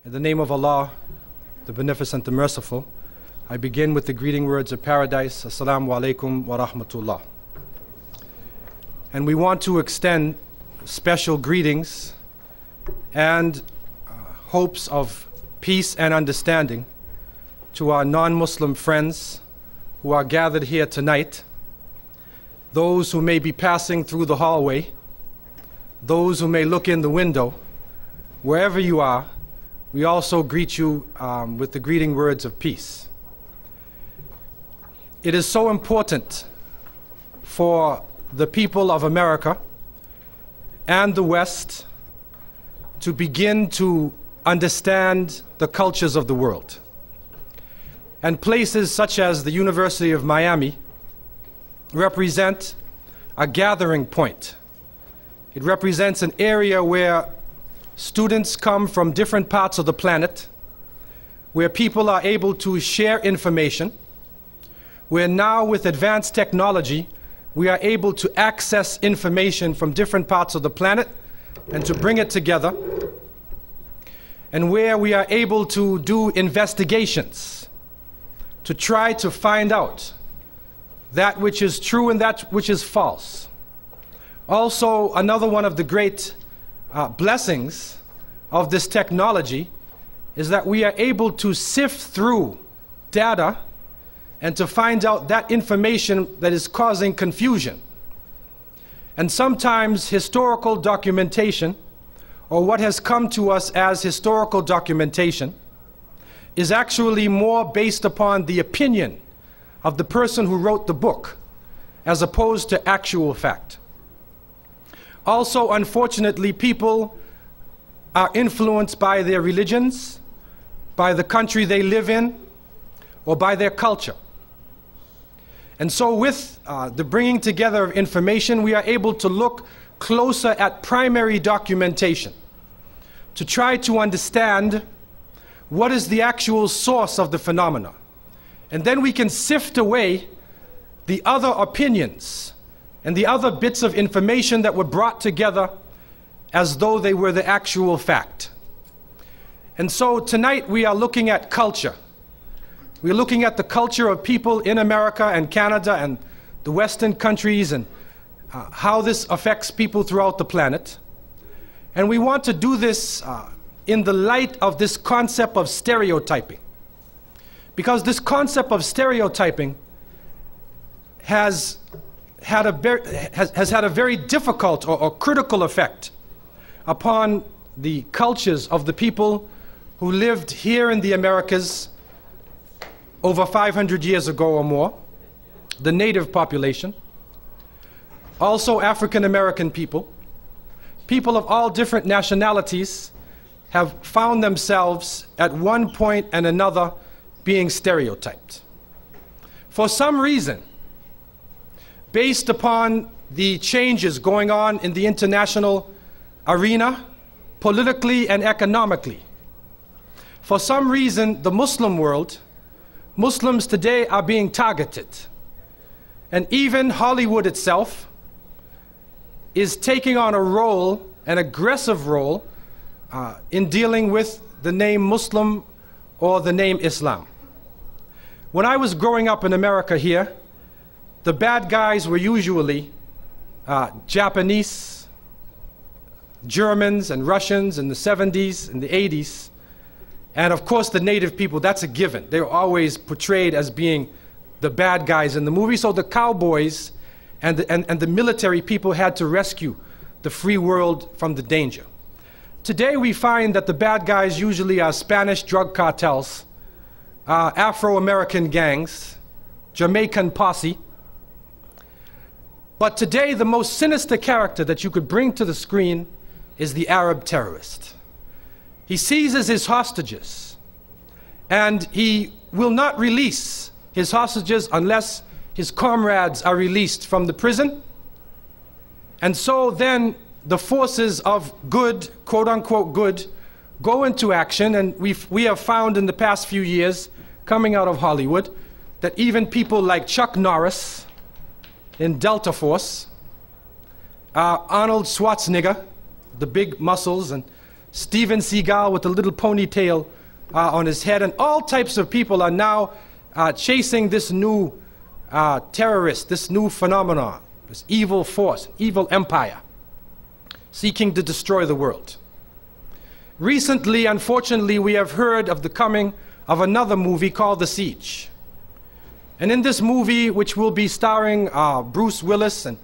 In the name of Allah, the Beneficent, the Merciful, I begin with the greeting words of paradise. Assalamu alaikum wa rahmatullah. And we want to extend special greetings and hopes of peace and understanding to our non-Muslim friends who are gathered here tonight, those who may be passing through the hallway, those who may look in the window. Wherever you are, we also greet you with the greeting words of peace. It is so important for the people of America and the West to begin to understand the cultures of the world. And places such as the University of Miami represent a gathering point. It represents an area where students come from different parts of the planet, where people are able to share information, where now with advanced technology, we are able to access information from different parts of the planet and to bring it together, and where we are able to do investigations to try to find out that which is true and that which is false. Also, another one of the great blessings of this technology is that we are able to sift through data and to find out that information that is causing confusion. And sometimes historical documentation, or what has come to us as historical documentation, is actually more based upon the opinion of the person who wrote the book as opposed to actual fact. Also, unfortunately, people are influenced by their religions, by the country they live in, or by their culture. And so with the bringing together of information, we are able to look closer at primary documentation to try to understand what is the actual source of the phenomena. And then we can sift away the other opinions and the other bits of information that were brought together as though they were the actual fact. And so tonight we are looking at culture. We're looking at the culture of people in America and Canada and the Western countries, and how this affects people throughout the planet. And we want to do this in the light of this concept of stereotyping. Because this concept of stereotyping has had a very difficult or critical effect upon the cultures of the people who lived here in the Americas over 500 years ago or more, the native population, also African American people. People of all different nationalities have found themselves at one point and another being stereotyped. For some reason, based upon the changes going on in the international arena, politically and economically, for some reason, the Muslim world, Muslims today are being targeted. And even Hollywood itself is taking on a role, an aggressive role, in dealing with the name Muslim or the name Islam. When I was growing up in America here, the bad guys were usually Japanese, Germans and Russians in the 70s and the 80s. And of course the native people, that's a given. They were always portrayed as being the bad guys in the movie. So the cowboys and the military people had to rescue the free world from the danger. Today we find that the bad guys usually are Spanish drug cartels, Afro-American gangs, Jamaican posse. But today the most sinister character that you could bring to the screen is the Arab terrorist. He seizes his hostages, and he will not release his hostages unless his comrades are released from the prison. And so then the forces of good, quote unquote good, go into action, and we have found in the past few years, coming out of Hollywood, that even people like Chuck Norris in Delta Force, Arnold Schwarzenegger, the big muscles, and Steven Seagal with a little ponytail on his head, and all types of people are now chasing this new terrorist, this new phenomenon, this evil force, evil empire, seeking to destroy the world. Recently, unfortunately, we have heard of the coming of another movie called The Siege. And in this movie, which will be starring Bruce Willis and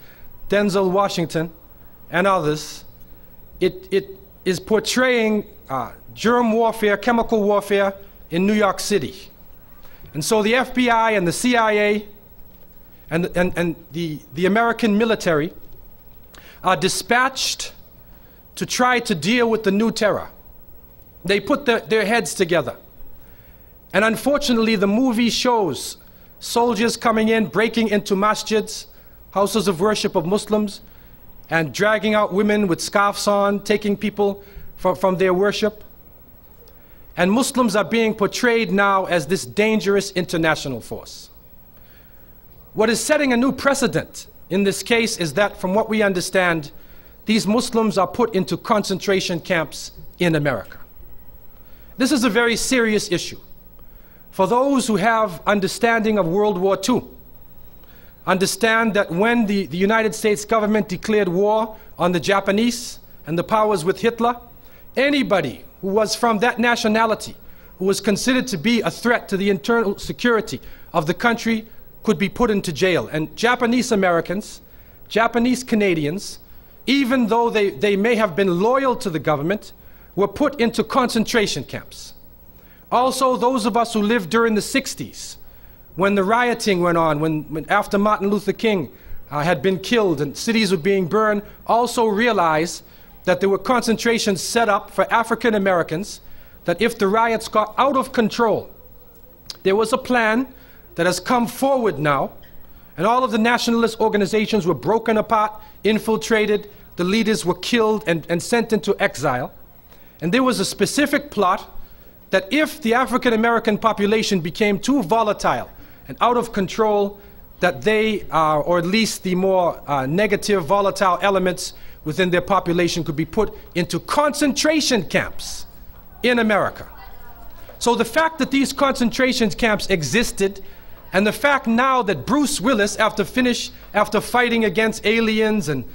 Denzel Washington and others, it is portraying germ warfare, chemical warfare in New York City. And so the FBI and the CIA and the American military are dispatched to try to deal with the new terror. They put their heads together. And unfortunately, the movie shows soldiers coming in, breaking into masjids, houses of worship of Muslims, and dragging out women with scarves on, taking people from their worship. And Muslims are being portrayed now as this dangerous international force. What is setting a new precedent in this case is that, from what we understand, these Muslims are put into concentration camps in America. This is a very serious issue. For those who have understanding of World War II, understand that when the United States government declared war on the Japanese and the powers with Hitler, anybody who was from that nationality, who was considered to be a threat to the internal security of the country, could be put into jail. And Japanese Americans, Japanese Canadians, even though they may have been loyal to the government, were put into concentration camps. Also, those of us who lived during the 60s, when the rioting went on, when after Martin Luther King had been killed and cities were being burned, also realized that there were concentrations set up for African Americans, that if the riots got out of control, there was a plan that has come forward now, and all of the nationalist organizations were broken apart, infiltrated, the leaders were killed and sent into exile. And there was a specific plot that if the African American population became too volatile and out of control, that they, or at least the more negative, volatile elements within their population, could be put into concentration camps in America. So the fact that these concentration camps existed, and the fact now that Bruce Willis, after fighting against aliens and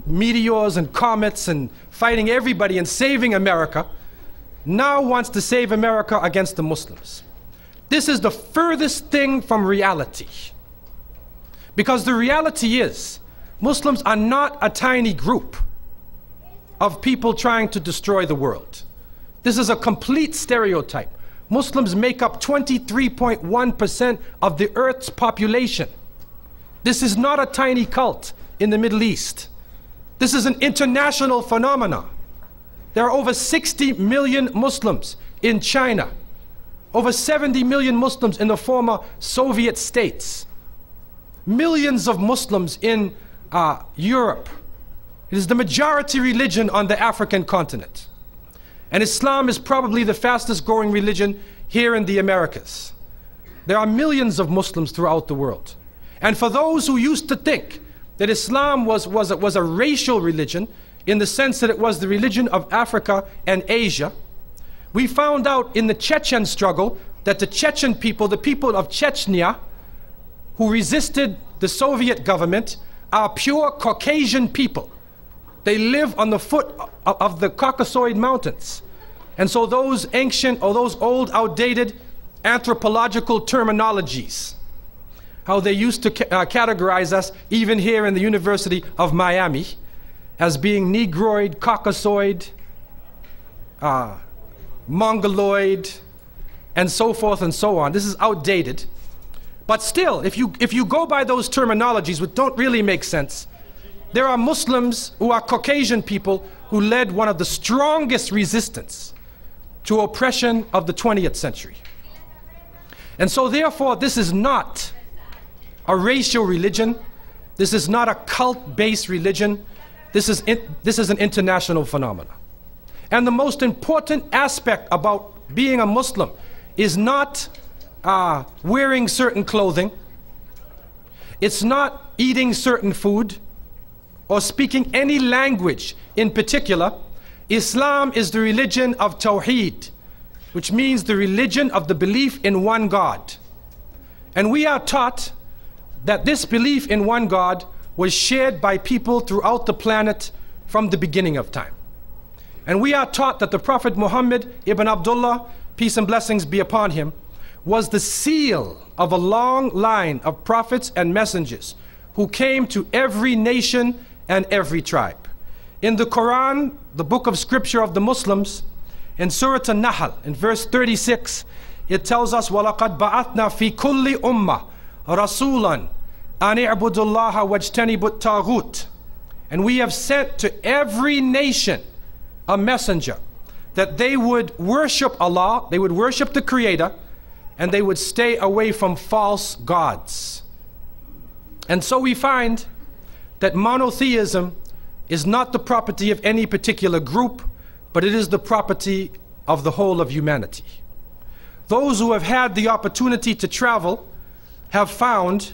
meteors and comets and fighting everybody and saving America, now wants to save America against the Muslims. This is the furthest thing from reality. Because the reality is, Muslims are not a tiny group of people trying to destroy the world. This is a complete stereotype. Muslims make up 23.1% of the Earth's population. This is not a tiny cult in the Middle East. This is an international phenomenon. There are over 60 million Muslims in China, over 70 million Muslims in the former Soviet states, millions of Muslims in Europe. It is the majority religion on the African continent. And Islam is probably the fastest growing religion here in the Americas. There are millions of Muslims throughout the world. And for those who used to think that Islam was a racial religion, in the sense that it was the religion of Africa and Asia, we found out in the Chechen struggle that the Chechen people, the people of Chechnya, who resisted the Soviet government, are pure Caucasian people. They live on the foot of the Caucasoid Mountains. And so those ancient, or those old, outdated anthropological terminologies, how they used to categorize us, even here in the University of Miami, as being Negroid, Caucasoid, Mongoloid, and so forth and so on. This is outdated. But still, if you go by those terminologies, which don't really make sense, there are Muslims who are Caucasian people who led one of the strongest resistance to oppression of the 20th century. And so therefore, this is not a racial religion. This is not a cult-based religion. This is an international phenomenon. And the most important aspect about being a Muslim is not wearing certain clothing. It's not eating certain food or speaking any language in particular. Islam is the religion of Tawheed, which means the religion of the belief in one God. And we are taught that this belief in one God was shared by people throughout the planet from the beginning of time. And we are taught that the Prophet Muhammad ibn Abdullah, peace and blessings be upon him, was the seal of a long line of prophets and messengers who came to every nation and every tribe. In the Quran, the book of scripture of the Muslims, in Surah An-Nahl, in verse 36, it tells us, وَلَقَدْ بَعَثْنَا فِي كُلِّ أُمَّةٍ رَسُولًا أَنِ اعْبُدُوا اللَّهَ وَاجْتَنِبُوا الطَّاغُوتَ. And we have sent to every nation a messenger that they would worship Allah, they would worship the Creator, and they would stay away from false gods. And so we find that monotheism is not the property of any particular group, but it is the property of the whole of humanity. Those who have had the opportunity to travel have found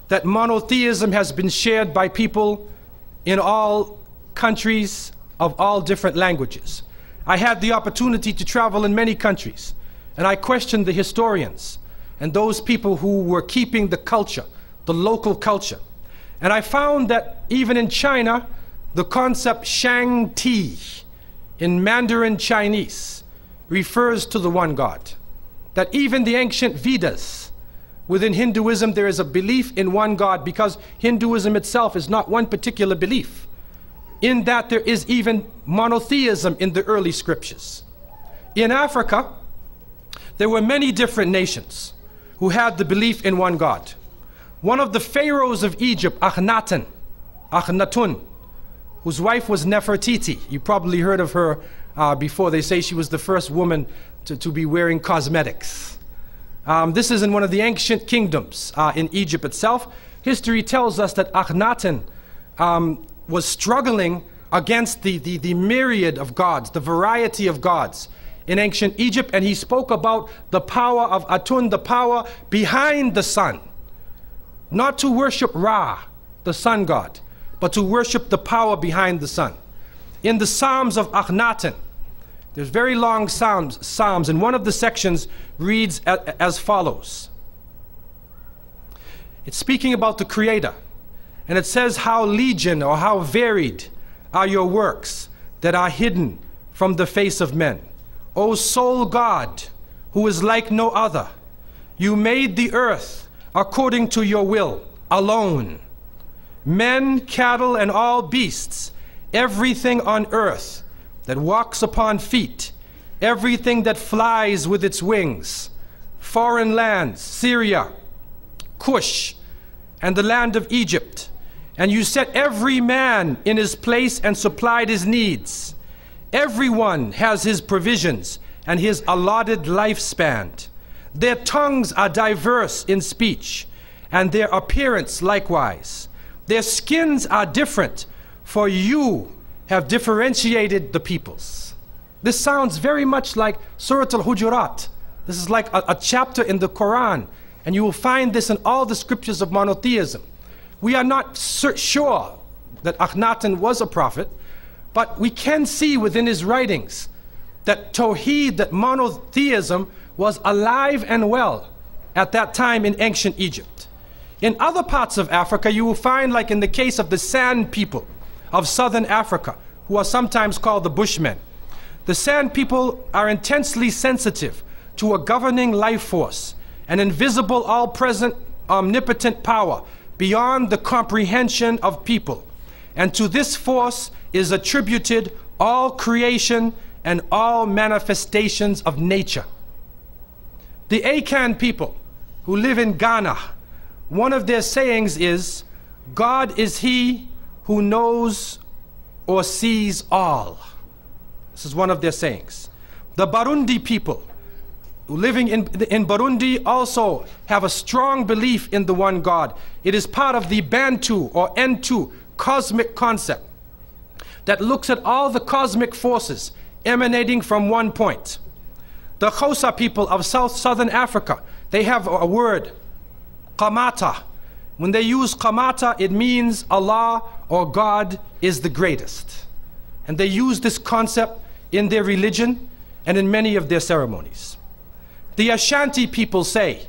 that monotheism has been shared by people in all countries of all different languages. I had the opportunity to travel in many countries, and I questioned the historians and those people who were keeping the culture, the local culture. And I found that even in China, the concept Shang Ti in Mandarin Chinese refers to the one God. That even the ancient Vedas, within Hinduism, there is a belief in one God, because Hinduism itself is not one particular belief. In that there is even monotheism in the early scriptures. In Africa, there were many different nations who had the belief in one God. One of the pharaohs of Egypt, Akhenaten, whose wife was Nefertiti. You probably heard of her before. They say she was the first woman to be wearing cosmetics. This is in one of the ancient kingdoms in Egypt itself. History tells us that Akhenaten was struggling against the myriad of gods, the variety of gods in ancient Egypt, and he spoke about the power of Atun, the power behind the sun. Not to worship Ra, the sun god, but to worship the power behind the sun. In the Psalms of Akhenaten, there's very long psalms, and one of the sections reads as follows. It's speaking about the Creator, and it says, how legion or how varied are your works that are hidden from the face of men. O sole God, who is like no other, you made the earth according to your will, alone. Men, cattle, and all beasts, everything on earth that walks upon feet, everything that flies with its wings, foreign lands, Syria, Cush, and the land of Egypt. And you set every man in his place and supplied his needs. Everyone has his provisions and his allotted lifespan. Their tongues are diverse in speech, and their appearance likewise. Their skins are different, for you have differentiated the peoples. This sounds very much like Surah Al-Hujurat. This is like a chapter in the Quran, and you will find this in all the scriptures of monotheism. We are not sure that Akhenaten was a prophet, but we can see within his writings that Tawheed, that monotheism, was alive and well at that time in ancient Egypt. In other parts of Africa, you will find, like in the case of the San people of southern Africa, who are sometimes called the Bushmen. The San people are intensely sensitive to a governing life force, an invisible, all-present, omnipotent power beyond the comprehension of people. And to this force is attributed all creation and all manifestations of nature. The Akan people who live in Ghana, one of their sayings is, God is he who knows or sees all. This is one of their sayings. The Burundi people living in Burundi also have a strong belief in the one God. It is part of the Bantu or N2 cosmic concept that looks at all the cosmic forces emanating from one point. The Xhosa people of southern Africa, they have a word, Kamata. When they use Kamata, it means Allah or God is the greatest. And they use this concept in their religion and in many of their ceremonies. The Ashanti people say,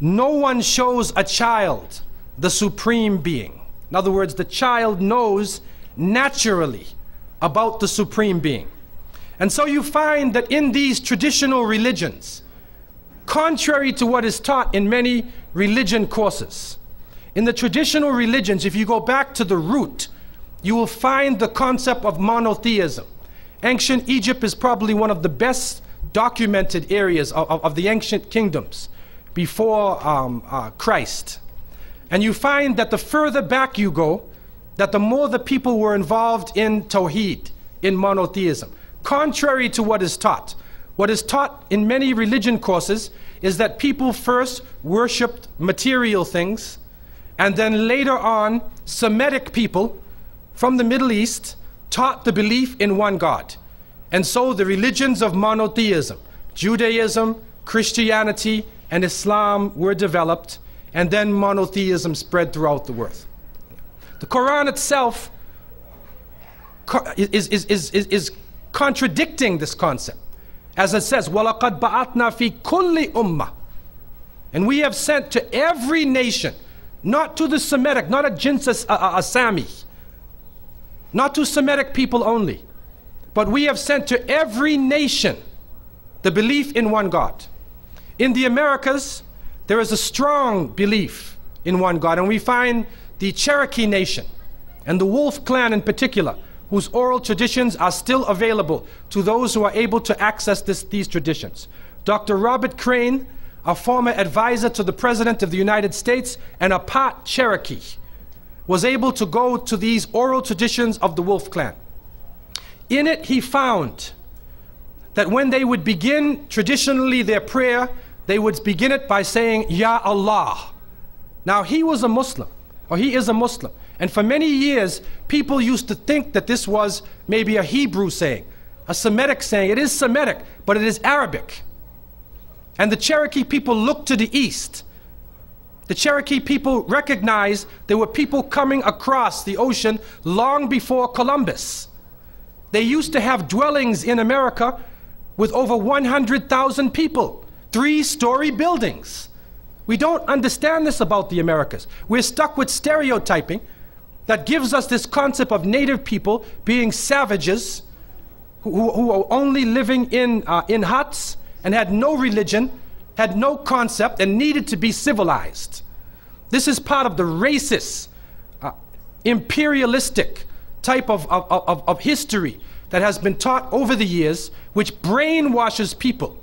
no one shows a child the supreme being. In other words, the child knows naturally about the supreme being. And so you find that in these traditional religions, contrary to what is taught in many religion courses, in the traditional religions, if you go back to the root, you will find the concept of monotheism. Ancient Egypt is probably one of the best documented areas of the ancient kingdoms before Christ. And you find that the further back you go, that the more the people were involved in Tawheed, in monotheism. Contrary to what is taught. What is taught in many religion courses is that people first worshipped material things, and then later on, Semitic people from the Middle East taught the belief in one God. And so the religions of monotheism, Judaism, Christianity, and Islam were developed, and then monotheism spread throughout the world. The Quran itself is contradicting this concept. As it says, وَلَقَدْ بَعَثْنَا فِي كُلِّ أُمَّةٍ. And we have sent to every nation, not to the Semitic, not a jins Sami, not to Semitic people only, but we have sent to every nation the belief in one God. In the Americas, there is a strong belief in one God, and we find the Cherokee Nation and the Wolf Clan in particular, whose oral traditions are still available to those who are able to access these traditions. Dr. Robert Crane, a former advisor to the President of the United States and a part Cherokee, was able to go to these oral traditions of the Wolf Clan. In it, he found that when they would begin traditionally their prayer, they would begin it by saying, Ya Allah. Now, he was a Muslim, or he is a Muslim. And for many years, people used to think that this was maybe a Hebrew saying, a Semitic saying. It is Semitic, but it is Arabic. And the Cherokee people looked to the east. The Cherokee people recognized there were people coming across the ocean long before Columbus. They used to have dwellings in America with over 100,000 people, 3-story buildings. We don't understand this about the Americas. We're stuck with stereotyping that gives us this concept of native people being savages who are only living in huts and had no religion, had no concept, and needed to be civilized. This is part of the racist, imperialistic type of history that has been taught over the years, which brainwashes people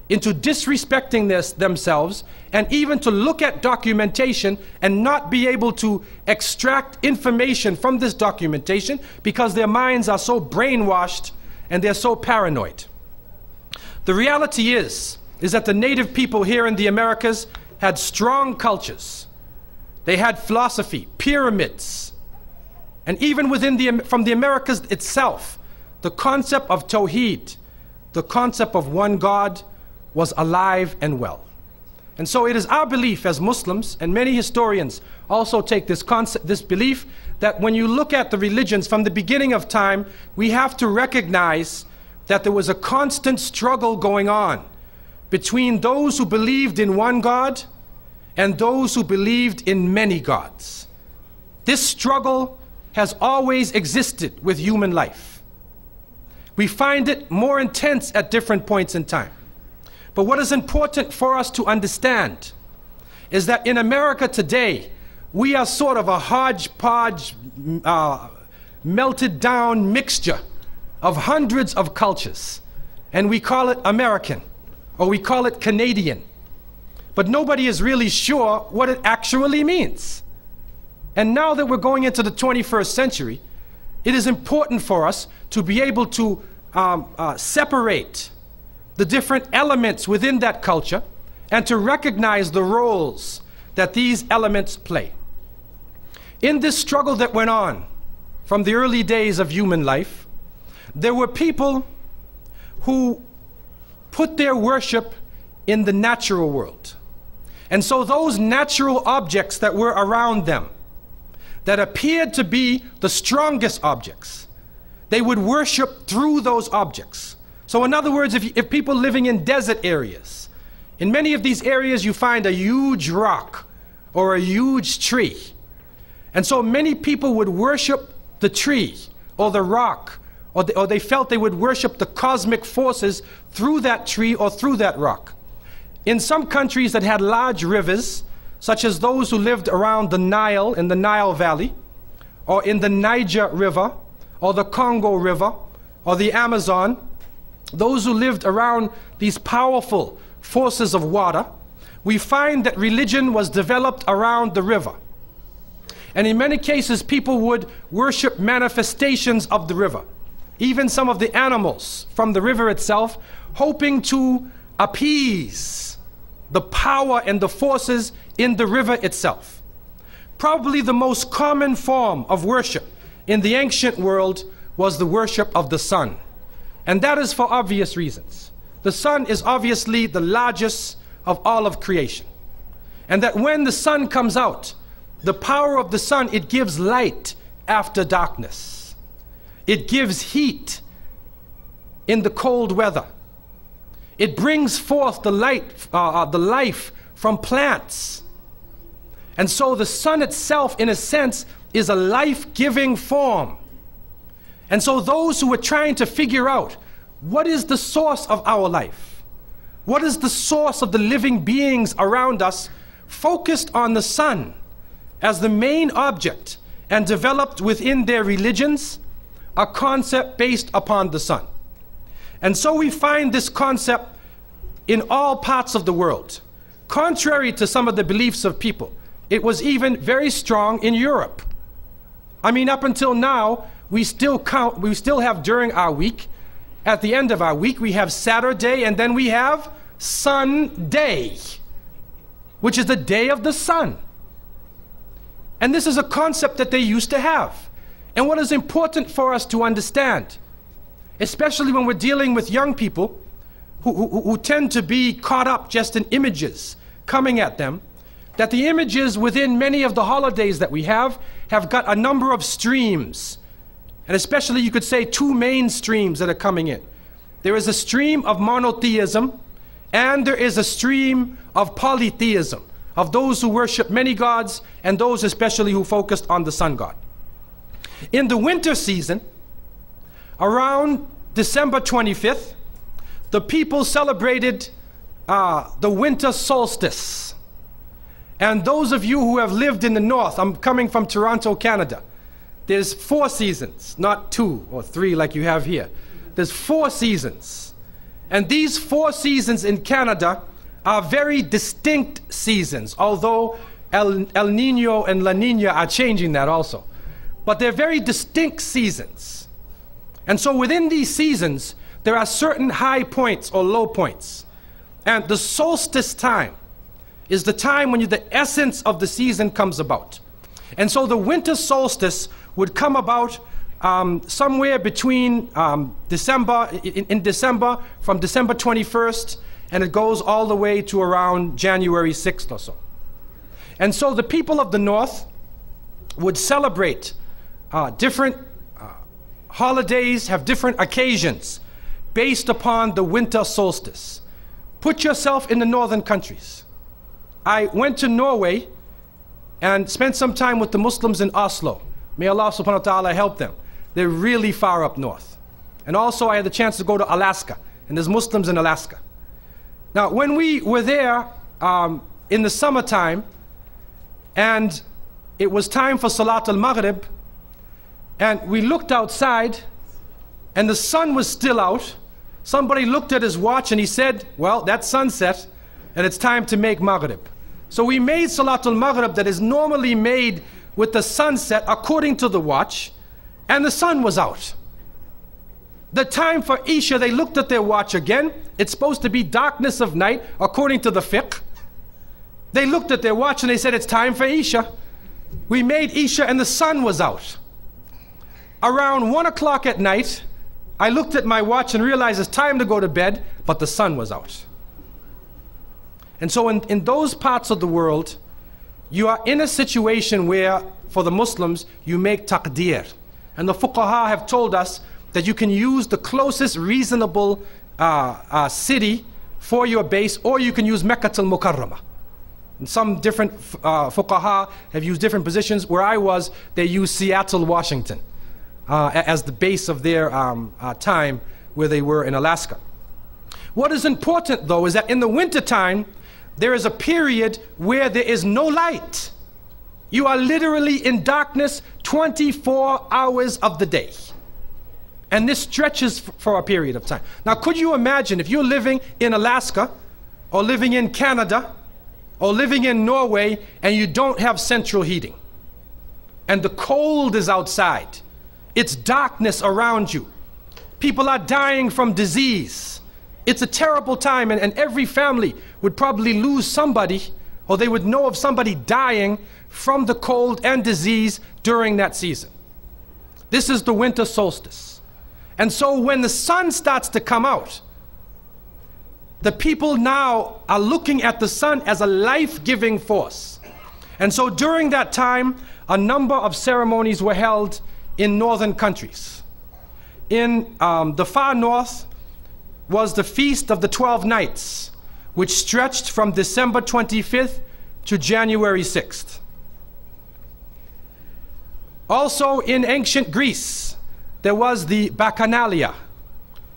into disrespecting themselves, and even to look at documentation and not be able to extract information from this documentation because their minds are so brainwashed and they're so paranoid. The reality is that the native people here in the Americas had strong cultures. They had philosophy, pyramids, and even from the Americas itself, the concept of Tawheed, the concept of one God, was alive and well. And so it is our belief as Muslims, and many historians also take this concept, this belief, that when you look at the religions from the beginning of time, we have to recognize that there was a constant struggle going on between those who believed in one God and those who believed in many gods. This struggle has always existed with human life. We find it more intense at different points in time. But what is important for us to understand is that in America today, we are sort of a hodgepodge, melted down mixture of hundreds of cultures. And we call it American, or we call it Canadian. But nobody is really sure what it actually means. And now that we're going into the 21st century, it is important for us to be able to separate the different elements within that culture and to recognize the roles that these elements play. In this struggle that went on from the early days of human life, there were people who put their worship in the natural world. And so those natural objects that were around them, that appeared to be the strongest objects, they would worship through those objects. So in other words, if people living in desert areas, in many of these areas you find a huge rock or a huge tree. And so many people would worship the tree or the rock, or they felt they would worship the cosmic forces through that tree or through that rock. In some countries that had large rivers, such as those who lived around the Nile, in the Nile Valley, or in the Niger River, or the Congo River, or the Amazon, those who lived around these powerful forces of water, we find that religion was developed around the river. And in many cases, people would worship manifestations of the river, even some of the animals from the river itself, hoping to appease the power and the forces in the river itself. Probably the most common form of worship in the ancient world was the worship of the sun. And that is for obvious reasons. The sun is obviously the largest of all of creation. And that when the sun comes out, the power of the sun, it gives light after darkness. It gives heat in the cold weather. It brings forth the life from plants. And so the sun itself, in a sense, is a life-giving form. And so those who were trying to figure out what is the source of our life, what is the source of the living beings around us, focused on the sun as the main object and developed within their religions a concept based upon the sun. And so we find this concept in all parts of the world. Contrary to some of the beliefs of people, it was even very strong in Europe. I mean, up until now, we still have during our week, at the end of our week, we have Saturday, and then we have Sunday, which is the day of the sun. And this is a concept that they used to have. And what is important for us to understand, especially when we're dealing with young people who tend to be caught up just in images coming at them, that the images within many of the holidays that we have got a number of streams. And especially you could say two main streams that are coming in. There is a stream of monotheism, and there is a stream of polytheism, of those who worship many gods, and those especially who focused on the sun god. In the winter season, around December 25th, the people celebrated the winter solstice. And those of you who have lived in the north, I'm coming from Toronto, Canada, there's 4 seasons, not 2 or 3 like you have here. There's 4 seasons. And these 4 seasons in Canada are very distinct seasons, although El Nino and La Nina are changing that also. But they're very distinct seasons. And so within these seasons, there are certain high points or low points. And the solstice time is the time when the essence of the season comes about. And so the winter solstice would come about somewhere between December, in December, from December 21st, and it goes all the way to around January 6th or so. And so the people of the north would celebrate different holidays, have different occasions based upon the winter solstice. Put yourself in the northern countries. I went to Norway and spent some time with the Muslims in Oslo. May Allah subhanahu wa ta'ala help them. They're really far up north. And also I had the chance to go to Alaska, and there's Muslims in Alaska. Now when we were there in the summertime, and it was time for Salat al-Maghrib, and we looked outside and the sun was still out. Somebody looked at his watch and he said, well, that's sunset and it's time to make Maghrib. So we made Salat al-Maghrib that is normally made with the sunset according to the watch, and the sun was out. The time for Isha, they looked at their watch again. It's supposed to be darkness of night according to the fiqh. They looked at their watch and they said, it's time for Isha. We made Isha and the sun was out. Around 1 o'clock at night, I looked at my watch and realized it's time to go to bed, but the sun was out. And so in those parts of the world, you are in a situation where, for the Muslims, you make taqdeer. And the fuqaha have told us that you can use the closest reasonable city for your base, or you can use Mecca al-Mukarramah. And some different fuqaha have used different positions. Where I was, they used Seattle, Washington as the base of their time where they were in Alaska. What is important though is that in the wintertime, there is a period where there is no light. You are literally in darkness 24 hours of the day. And this stretches for a period of time. Now, could you imagine if you're living in Alaska, or living in Canada, or living in Norway, and you don't have central heating, and the cold is outside, it's darkness around you, people are dying from disease, it's a terrible time, and every family would probably lose somebody, or they would know of somebody dying from the cold and disease during that season. This is the winter solstice. And so when the sun starts to come out, the people now are looking at the sun as a life-giving force. And so during that time, a number of ceremonies were held in northern countries. In the far north was the Feast of the 12 Nights, which stretched from December 25th to January 6th. Also in ancient Greece, there was the Bacchanalia,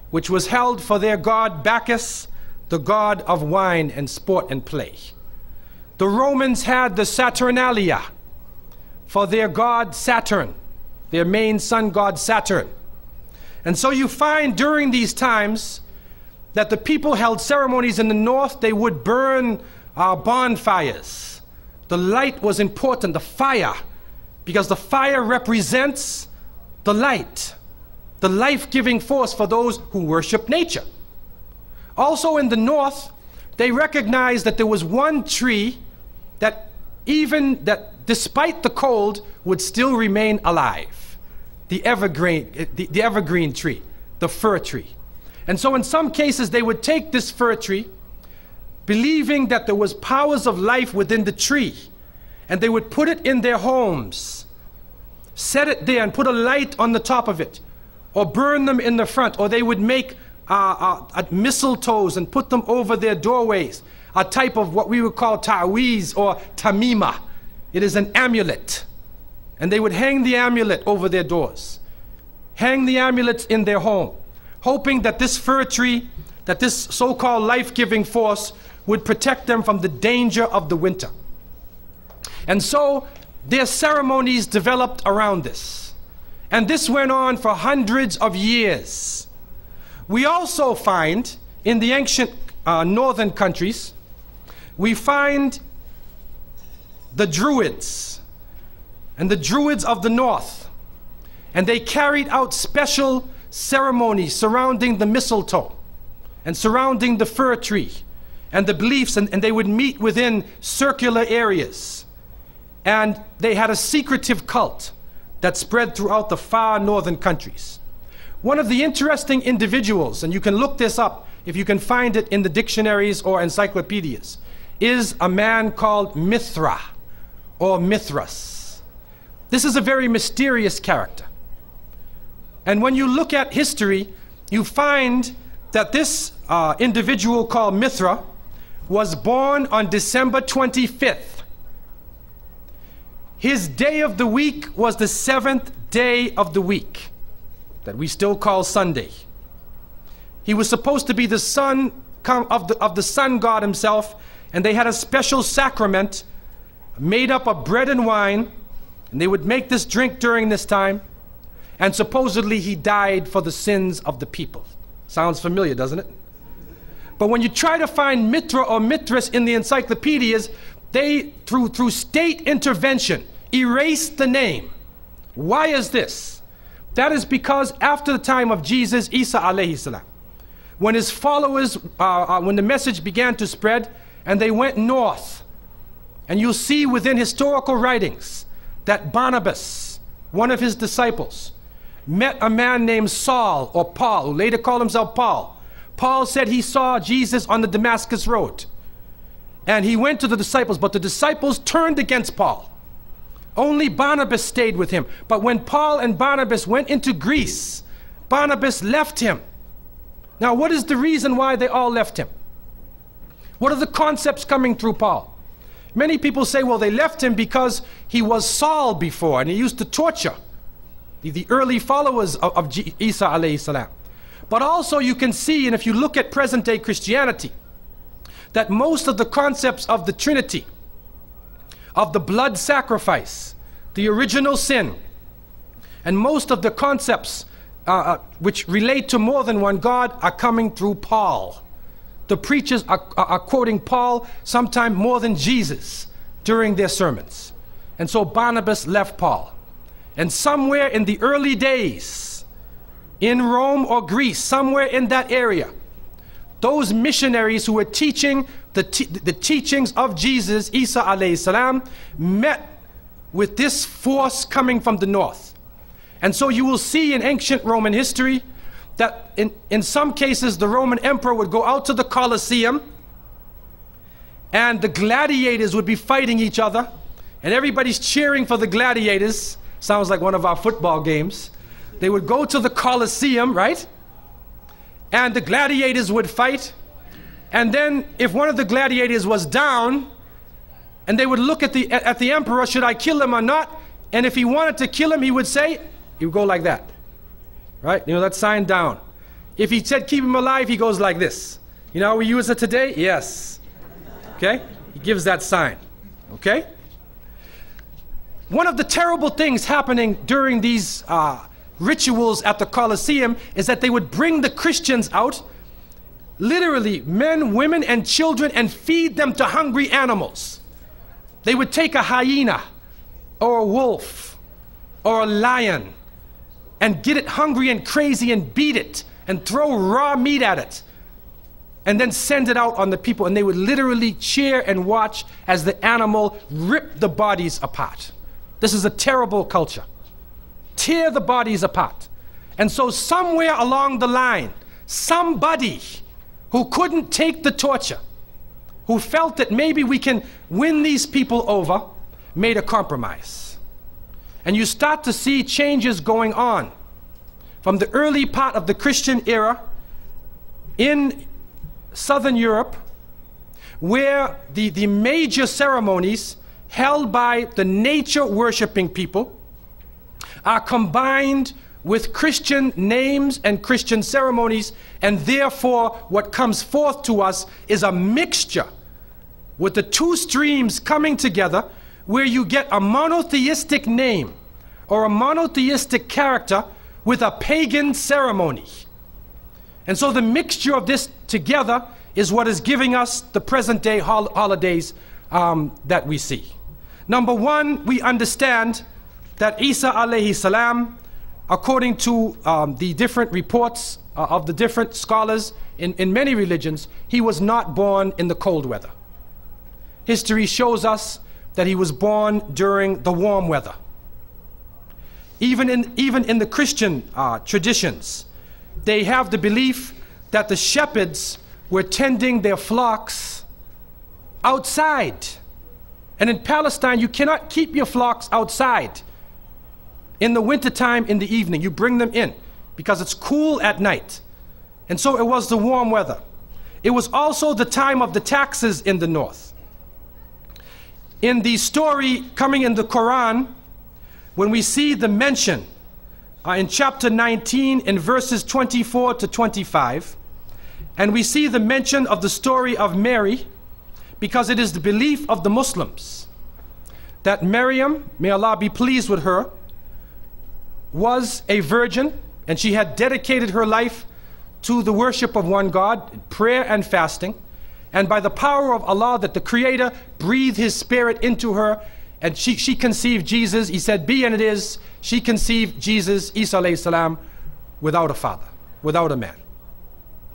which was held for their god Bacchus, the god of wine and sport and play. The Romans had the Saturnalia for their god Saturn, their main sun god Saturn. And so you find during these times that the people held ceremonies in the north. They would burn bonfires. The light was important, the fire, because the fire represents the light, the life-giving force for those who worship nature. Also in the north, they recognized that there was one tree that despite the cold would still remain alive. The evergreen tree, the fir tree. And so in some cases they would take this fir tree, believing that there was powers of life within the tree, and they would put it in their homes, set it there and put a light on the top of it, or burn them in the front, or they would make mistletoes and put them over their doorways, a type of what we would call ta'weez or tamima. It is an amulet. And they would hang the amulet over their doors, hang the amulets in their home, hoping that this fir tree, that this so-called life-giving force would protect them from the danger of the winter. And so their ceremonies developed around this. And this went on for hundreds of years. We also find in the ancient northern countries, we find the Druids, and the Druids of the north, and they carried out special ceremonies surrounding the mistletoe and surrounding the fir tree and the beliefs, and they would meet within circular areas, and they had a secretive cult that spread throughout the far northern countries. One of the interesting individuals, and you can look this up if you can find it in the dictionaries or encyclopedias, is a man called Mithra or Mithras. This is a very mysterious character. And when you look at history, you find that this individual called Mithra was born on December 25th. His day of the week was the 7th day of the week, that we still call Sunday. He was supposed to be the son of the sun god himself, and they had a special sacrament made up of bread and wine, and they would make this drink during this time, and supposedly he died for the sins of the people. Sounds familiar, doesn't it? But when you try to find Mithra or Mithras in the encyclopedias, they, through state intervention, erased the name. Why is this? That is because after the time of Jesus, Isa alayhi salam, when his followers, when the message began to spread, and they went north, and you'll see within historical writings that Barnabas, one of his disciples, met a man named Saul or Paul, who later called himself Paul. Paul said he saw Jesus on the Damascus road. And he went to the disciples, but the disciples turned against Paul. Only Barnabas stayed with him. But when Paul and Barnabas went into Greece, Barnabas left him. Now, what is the reason why they all left him? What are the concepts coming through Paul? Many people say, well, they left him because he was Saul before and he used to torture the early followers of Isa alayhi salam. But also you can see, and if you look at present day Christianity, that most of the concepts of the Trinity, of the blood sacrifice, the original sin, and most of the concepts which relate to more than one God are coming through Paul. The preachers are quoting Paul sometime more than Jesus during their sermons. And so Barnabas left Paul. And somewhere in the early days, in Rome or Greece, somewhere in that area, those missionaries who were teaching the teachings of Jesus, Isa alayhi salam, met with this force coming from the north. And so you will see in ancient Roman history that in some cases the Roman emperor would go out to the Colosseum and the gladiators would be fighting each other and everybody's cheering for the gladiators. Sounds like one of our football games. They would go to the Colosseum, right? And the gladiators would fight. And then if one of the gladiators was down, and they would look at the emperor, should I kill him or not? And if he wanted to kill him, he would say, he would go like that. Right? You know, that sign down. If he said keep him alive, he goes like this. You know how we use it today? Yes. Okay? He gives that sign. Okay? One of the terrible things happening during these rituals at the Colosseum is that they would bring the Christians out, literally men, women, and children, and feed them to hungry animals. They would take a hyena or a wolf or a lion and get it hungry and crazy and beat it and throw raw meat at it and then send it out on the people, and they would literally cheer and watch as the animal ripped the bodies apart. This is a terrible culture. Tear the bodies apart. And so somewhere along the line, somebody who couldn't take the torture, who felt that maybe we can win these people over, made a compromise. And you start to see changes going on from the early part of the Christian era in Southern Europe, where the major ceremonies held by the nature worshiping people are combined with Christian names and Christian ceremonies, and therefore what comes forth to us is a mixture with the two streams coming together, where you get a monotheistic name or a monotheistic character with a pagan ceremony. And so the mixture of this together is what is giving us the present day holidays that we see. Number one, we understand that Isa alayhi salam, according to the different reports of the different scholars in many religions, he was not born in the cold weather. History shows us that he was born during the warm weather. Even in the Christian traditions, they have the belief that the shepherds were tending their flocks outside. And in Palestine, you cannot keep your flocks outside in the wintertime in the evening. You bring them in because it's cool at night. And so it was the warm weather. It was also the time of the taxes in the north. In the story coming in the Quran, when we see the mention in chapter 19 in verses 24 to 25, and we see the mention of the story of Mary, because it is the belief of the Muslims that Maryam, may Allah be pleased with her, was a virgin, and she had dedicated her life to the worship of one God, prayer and fasting, and by the power of Allah, that the Creator breathed His Spirit into her, and she conceived Jesus. He said, be, and it is. She conceived Jesus, Isa alayhi salam, without a father, without a man.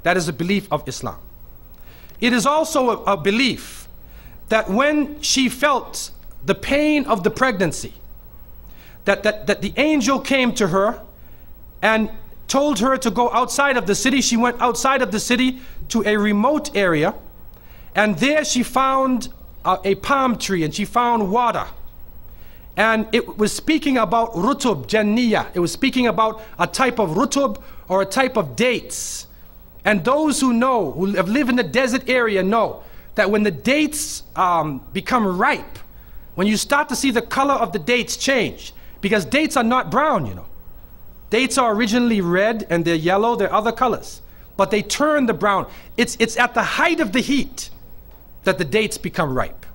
That is a belief of Islam. It is also a belief that when she felt the pain of the pregnancy, that the angel came to her and told her to go outside of the city. She went outside of the city to a remote area, and there she found a palm tree, and she found water. And it was speaking about rutub, janniyah. It was speaking about a type of rutub or a type of dates. And those who know, who have lived in the desert area know that when the dates become ripe, when you start to see the color of the dates change, because dates are not brown, you know. Dates are originally red and they're yellow, they're other colors. But they turn the brown. It's at the height of the heat that the dates become ripe.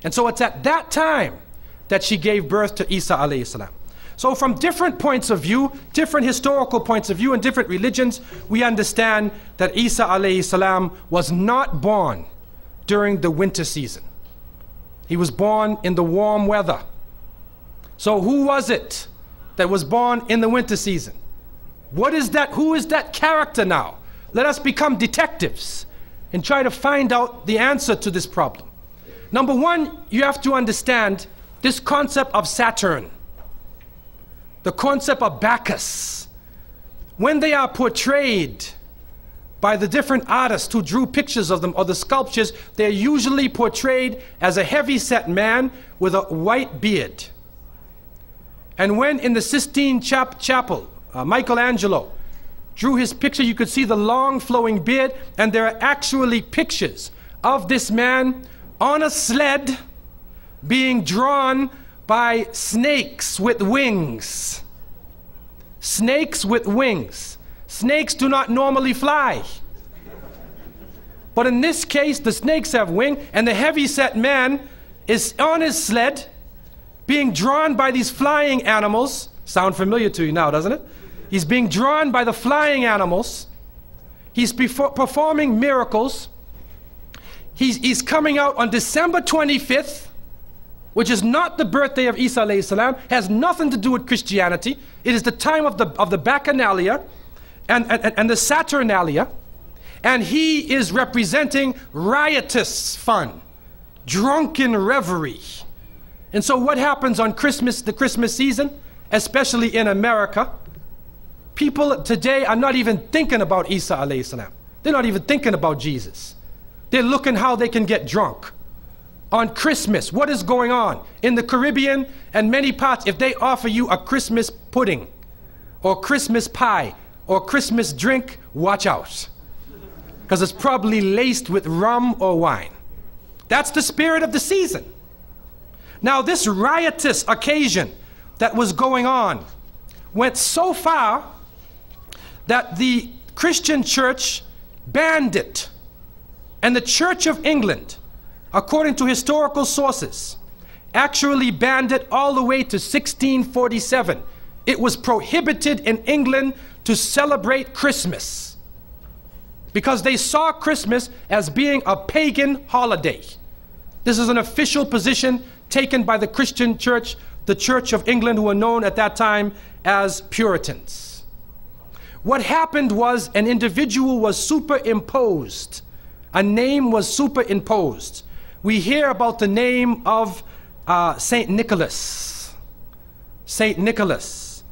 And so it's at that time that she gave birth to Isa alayhi salam. So from different points of view, different historical points of view and different religions, we understand that Isa alayhi salam was not born during the winter season. He was born in the warm weather. So who was it that was born in the winter season? What is that? Who is that character now? Let us become detectives and try to find out the answer to this problem. Number one, you have to understand this concept of Saturn, the concept of Bacchus. When they are portrayed by the different artists who drew pictures of them or the sculptures, they're usually portrayed as a heavy-set man with a white beard. And when in the Sistine Chapel, Michelangelo drew his picture, you could see the long flowing beard, and there are actually pictures of this man on a sled being drawn by snakes with wings. Snakes with wings. Snakes do not normally fly. But in this case, the snakes have wings, and the heavy-set man is on his sled being drawn by these flying animals. Sound familiar to you now, doesn't it? He's being drawn by the flying animals. He's performing miracles. He's coming out on December 25th, which is not the birthday of Isa alayhi salam, has nothing to do with Christianity. It is the time of the Bacchanalia and the Saturnalia, and he is representing riotous fun, drunken revelry. And so what happens on Christmas, the Christmas season, especially in America, people today are not even thinking about Isa alayhi salam. They're not even thinking about Jesus. They're looking how they can get drunk. On Christmas, what is going on? In the Caribbean and many parts, if they offer you a Christmas pudding or Christmas pie or Christmas drink, watch out. Because it's probably laced with rum or wine. That's the spirit of the season. Now this riotous occasion that was going on went so far that the Christian church banned it. And the Church of England, according to historical sources, actually banned it all the way to 1647. It was prohibited in England to celebrate Christmas because they saw Christmas as being a pagan holiday. This is an official position taken by the Christian church, the Church of England, who were known at that time as Puritans. What happened was an individual was superimposed. A name was superimposed. We hear about the name of Saint Nicholas. Saint Nicholas.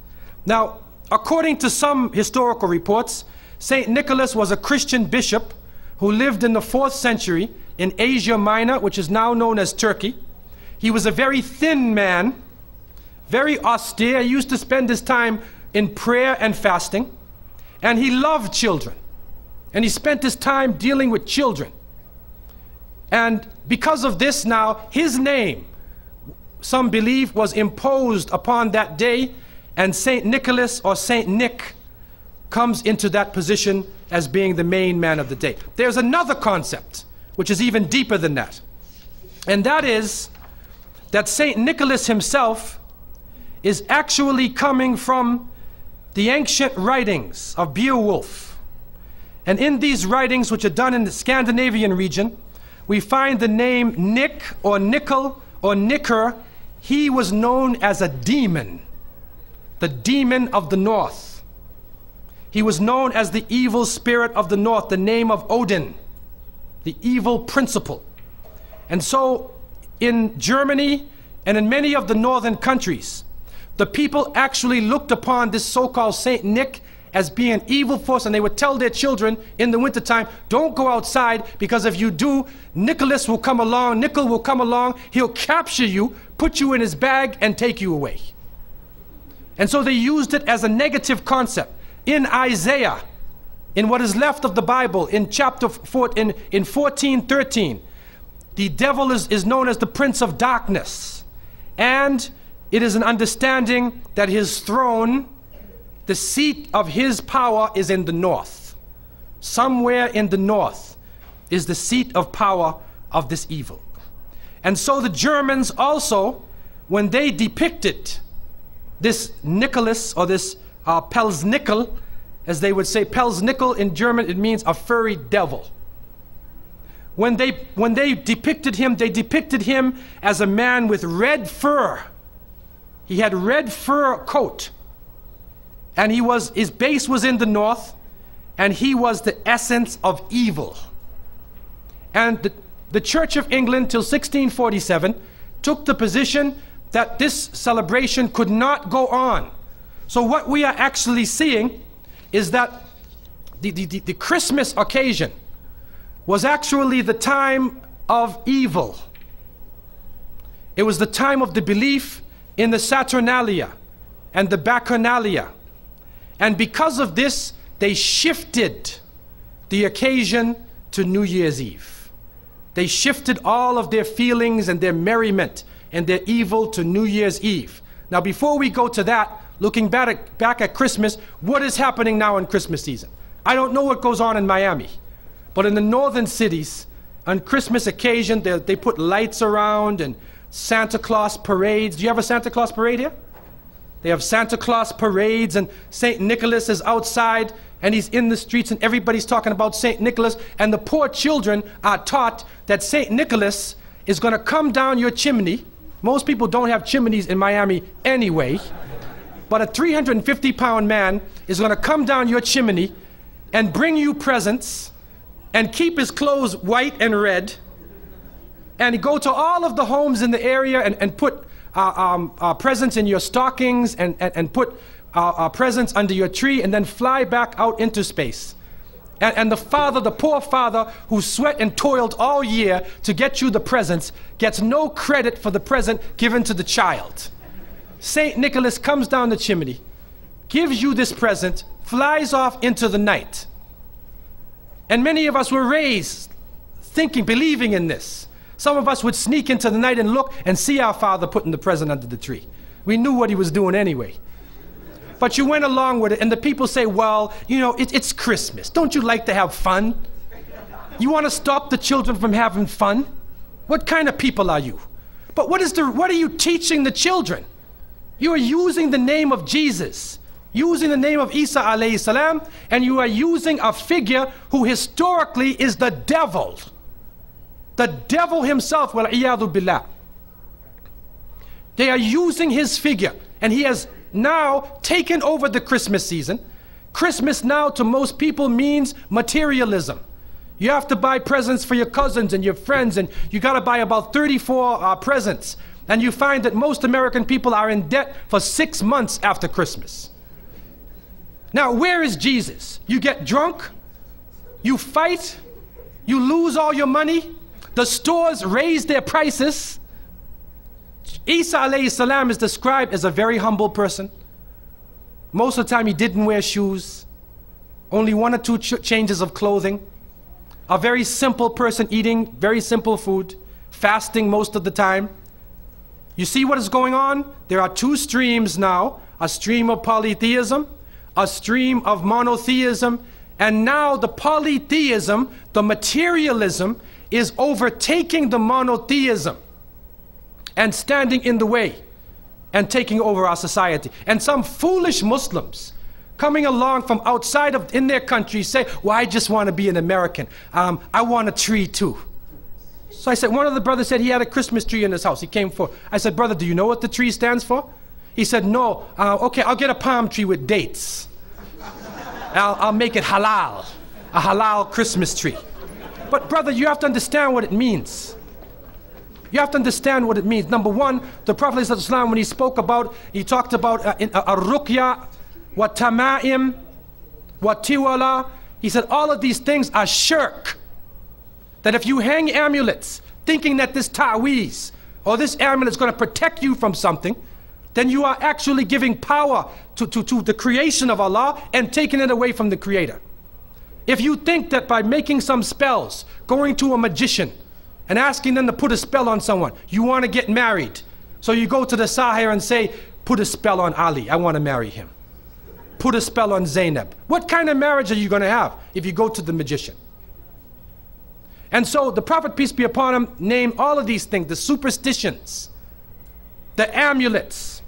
Now, according to some historical reports, Saint Nicholas was a Christian bishop who lived in the 4th century in Asia Minor, which is now known as Turkey. He was a very thin man, very austere. He used to spend his time in prayer and fasting, and he loved children. And he spent his time dealing with children. And because of this now, his name, some believe, was imposed upon that day, and Saint Nicholas or Saint Nick comes into that position as being the main man of the day. There's another concept, which is even deeper than that. And that is that Saint Nicholas himself is actually coming from the ancient writings of Beowulf. And in these writings, which are done in the Scandinavian region, we find the name Nick or Nickel or Nicker. He was known as a demon, the demon of the north. He was known as the evil spirit of the north, the name of Odin, the evil principle. And so in Germany and in many of the northern countries, the people actually looked upon this so-called Saint Nick as being an evil force, and they would tell their children in the wintertime, don't go outside, because if you do, Nicholas will come along, Nickel will come along, he'll capture you, put you in his bag, and take you away. And so they used it as a negative concept. In Isaiah, in what is left of the Bible, in chapter 4, in 14:13, the devil is known as the prince of darkness. And it is an understanding that his throne, the seat of his power, is in the north. Somewhere in the north is the seat of power of this evil. And so the Germans also, when they depicted this Nicholas, or this Pelsnickel, as they would say, Pelsnickel in German, it means a furry devil. When they depicted him, they depicted him as a man with red fur. He had red fur coat, and his base was in the north, and he was the essence of evil. And the Church of England till 1647 took the position that this celebration could not go on. So what we are actually seeing is that the Christmas occasion was actually the time of evil. It was the time of the belief in the Saturnalia and the Bacchanalia. And because of this, they shifted the occasion to New Year's Eve. They shifted all of their feelings and their merriment and their evil to New Year's Eve. Now, before we go to that, looking back at Christmas, what is happening now in Christmas season? I don't know what goes on in Miami, but in the northern cities, on Christmas occasion, they put lights around and Santa Claus parades. Do you have a Santa Claus parade here? They have Santa Claus parades, and St. Nicholas is outside, and he's in the streets, and everybody's talking about St. Nicholas, and the poor children are taught that St. Nicholas is going to come down your chimney. Most people don't have chimneys in Miami anyway, but a 350-pound man is going to come down your chimney and bring you presents and keep his clothes white and red, and go to all of the homes in the area and put presents in your stockings and put presents under your tree, and then fly back out into space. And the poor father who sweat and toiled all year to get you the presents gets no credit for the present given to the child. St. Nicholas comes down the chimney, gives you this present, flies off into the night. And many of us were raised thinking, believing in this. Some of us would sneak into the night and look and see our father putting the present under the tree. We knew what he was doing anyway. But you went along with it, and the people say, well, you know, it's Christmas. Don't you like to have fun? You want to stop the children from having fun? What kind of people are you? But what are you teaching the children? You are using the name of Jesus, using the name of Isa alayhi salam, and you are using a figure who historically is the devil. The devil himself, wal-iyadhu billah. They are using his figure, and he has now taken over the Christmas season. Christmas now to most people means materialism. You have to buy presents for your cousins and your friends, and you got to buy about 34 presents. And you find that most American people are in debt for 6 months after Christmas. Now, where is Jesus? You get drunk, you fight, you lose all your money, the stores raise their prices. Isa alayhi salam is described as a very humble person. Most of the time he didn't wear shoes, only 1 or 2 changes of clothing. A very simple person, eating very simple food, fasting most of the time. You see what is going on? There are 2 streams now, a stream of polytheism, a stream of monotheism, and now the polytheism, the materialism, is overtaking the monotheism and standing in the way and taking over our society. And some foolish Muslims coming along from outside of in their country say, well, I just want to be an American. I want a tree too. So I said, one of the brothers said he had a Christmas tree in his house. He came for, I said, brother, do you know what the tree stands for? He said, no. Okay, I'll get a palm tree with dates. I'll make it halal, a halal Christmas tree. But brother, you have to understand what it means. You have to understand what it means. Number one, the Prophet ﷺ, when he spoke about, he talked about a ruqya wa tama'im watiwala. He said all of these things are shirk. That if you hang amulets thinking that this ta'weez or this amulet is going to protect you from something, then you are actually giving power to the creation of Allah and taking it away from the Creator. If you think that by making some spells, going to a magician and asking them to put a spell on someone, you want to get married. So you go to the Sahir and say, put a spell on Ali, I want to marry him. Put a spell on Zainab. What kind of marriage are you going to have if you go to the magician? And so the Prophet, peace be upon him, named all of these things, the superstitions, the amulets,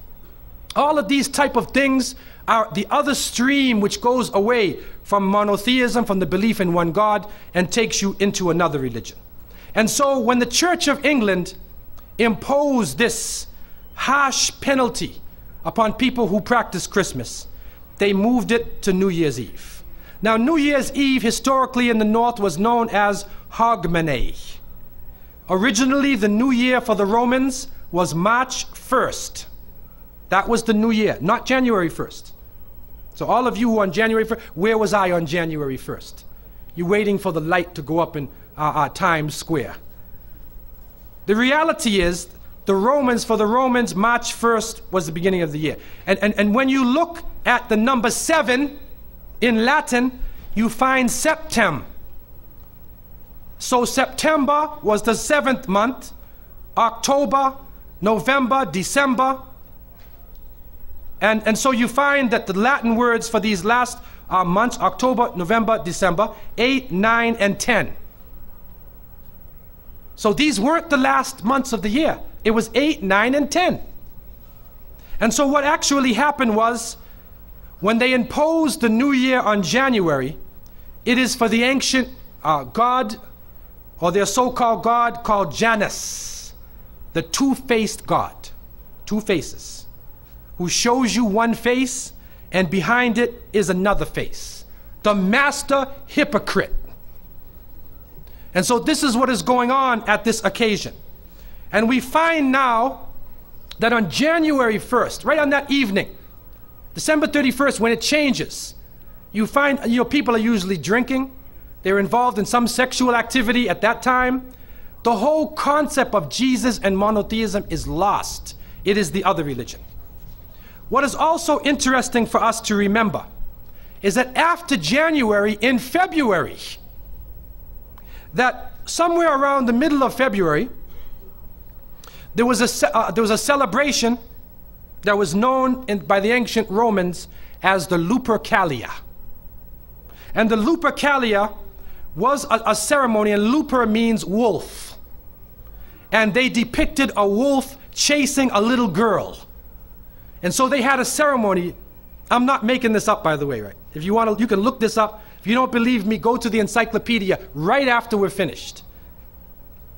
all of these type of things are the other stream which goes away from monotheism, from the belief in one God, and takes you into another religion. And so when the Church of England imposed this harsh penalty upon people who practice Christmas, they moved it to New Year's Eve. Now, New Year's Eve historically in the North was known as Hogmanay. Originally, the New Year for the Romans was March 1st. That was the New Year, not January 1st. So all of you who on January 1st, where was I on January 1st? You're waiting for the light to go up in Times Square. The reality is, for the Romans, March 1st was the beginning of the year. And when you look at the number 7 in Latin, you find septem. So September was the 7th month, October, November, December. And so you find that the Latin words for these last months, October, November, December, 8, 9, and 10. So these weren't the last months of the year. It was 8, 9, and 10. And so what actually happened was, when they imposed the new year on January, it is for the ancient god, or their so-called god called Janus, the two-faced god, 2 faces, who shows you one face and behind it is another face, the master hypocrite. And so this is what is going on at this occasion. And we find now that on January 1st, right on that evening, December 31st, when it changes, you find people are usually drinking. They're involved in some sexual activity at that time. The whole concept of Jesus and monotheism is lost. It is the other religion. What is also interesting for us to remember is that after January, in February, that somewhere around the middle of February, there was a celebration that was known by the ancient Romans as the Lupercalia. And the Lupercalia was a ceremony, and luper means wolf. And they depicted a wolf chasing a little girl. And so they had a ceremony. I'm not making this up, by the way, right? If you want to, you can look this up. If you don't believe me, go to the encyclopedia right after we're finished.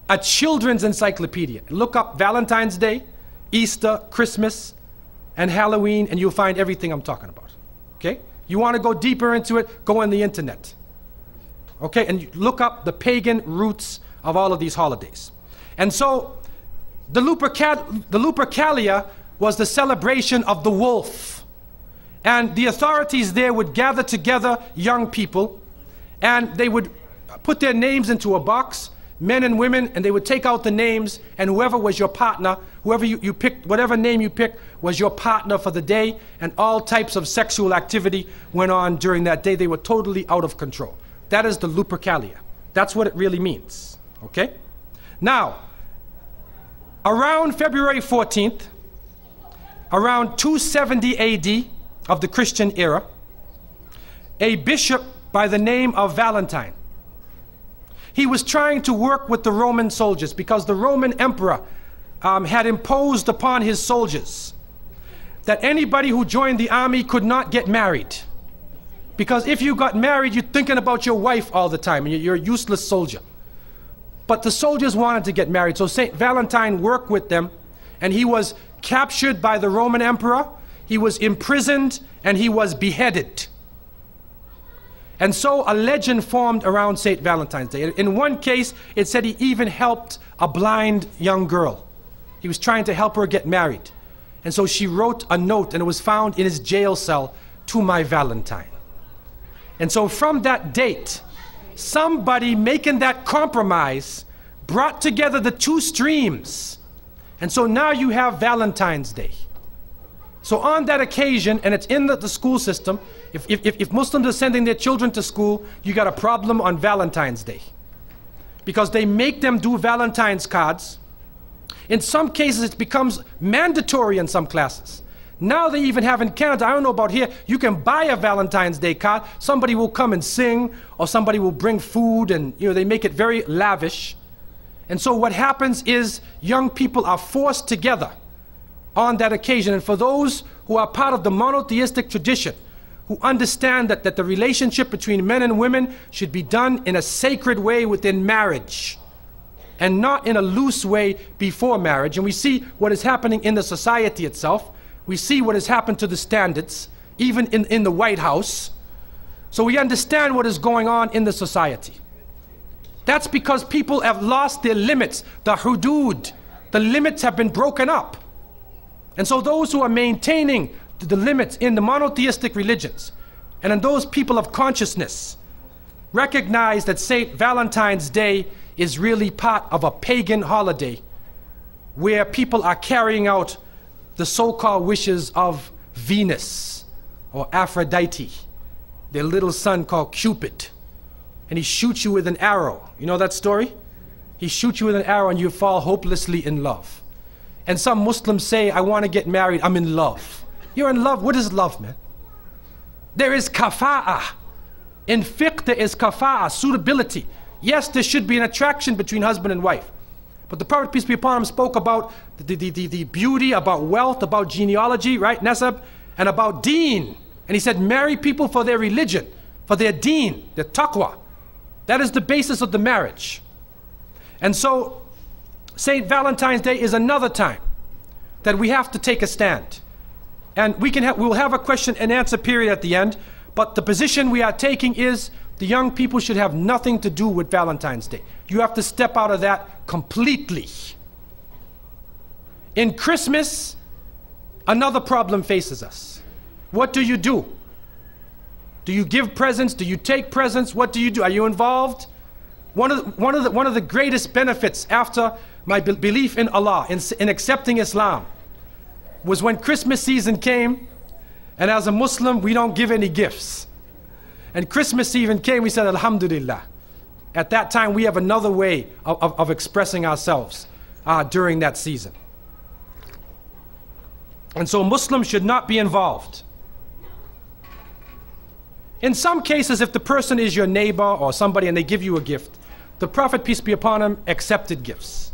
A children's encyclopedia. Look up Valentine's Day, Easter, Christmas, and Halloween, and you'll find everything I'm talking about. Okay? You want to go deeper into it, go on the internet. Okay? And you look up the pagan roots of all of these holidays. And so the Lupercalia was the celebration of the wolf. And the authorities there would gather together young people, and they would put their names into a box, men and women, and they would take out the names, and whoever was your partner, whoever you picked, whatever name you picked, was your partner for the day, and all types of sexual activity went on during that day. They were totally out of control. That is the Lupercalia. That's what it really means. Okay? Now, around February 14th, around 270 AD of the Christian era, a bishop by the name of Valentine, he was trying to work with the Roman soldiers because the Roman emperor had imposed upon his soldiers that anybody who joined the army could not get married. Because if you got married, you're thinking about your wife all the time, and you're a useless soldier. But the soldiers wanted to get married, so St. Valentine worked with them, and he was captured by the Roman emperor, he was imprisoned, and he was beheaded. And so a legend formed around St. Valentine's Day. In one case, it said he even helped a blind young girl. He was trying to help her get married. And so she wrote a note, and it was found in his jail cell, "To my Valentine." And so from that date, somebody making that compromise brought together the two streams. And so now you have Valentine's Day. So on that occasion, and it's in the school system, if Muslims are sending their children to school, you got a problem on Valentine's Day. Because they make them do Valentine's cards. In some cases, it becomes mandatory in some classes. Now they even have in Canada, I don't know about here, you can buy a Valentine's Day card. Somebody will come and sing, or somebody will bring food, and they make it very lavish. And so what happens is young people are forced together on that occasion. And for those who are part of the monotheistic tradition, who understand that the relationship between men and women should be done in a sacred way within marriage, and not in a loose way before marriage. And we see what is happening in the society itself. We see what has happened to the standards, even in the White House. So we understand what is going on in the society. That's because people have lost their limits, the hudud. The limits have been broken up. And so those who are maintaining the limits in the monotheistic religions, and in those people of consciousness, recognize that St. Valentine's Day is really part of a pagan holiday where people are carrying out the so-called wishes of Venus or Aphrodite, their little son called Cupid. And he shoots you with an arrow. You know that story? He shoots you with an arrow and you fall hopelessly in love. And some Muslims say, I want to get married, I'm in love. You're in love? What is love, man? There is kafa'ah. In fiqh, there is kafa'ah, suitability. Yes, there should be an attraction between husband and wife. But the Prophet, peace be upon him, spoke about the beauty, about wealth, about genealogy, right, nasab, and about deen. And he said, marry people for their religion, for their deen, their taqwa. That is the basis of the marriage. And so, St. Valentine's Day is another time that we have to take a stand. And we'll have a question and answer period at the end, but the position we are taking is the young people should have nothing to do with Valentine's Day. You have to step out of that completely. In Christmas, another problem faces us. What do you do? Do you give presents? Do you take presents? What do you do? Are you involved? One of the greatest benefits after my belief in Allah, in accepting Islam, was when Christmas season came, and as a Muslim, we don't give any gifts. And Christmas even came, we said, Alhamdulillah. At that time, we have another way of expressing ourselves during that season. And so Muslims should not be involved. In some cases, if the person is your neighbor or somebody and they give you a gift, the Prophet, peace be upon him, accepted gifts.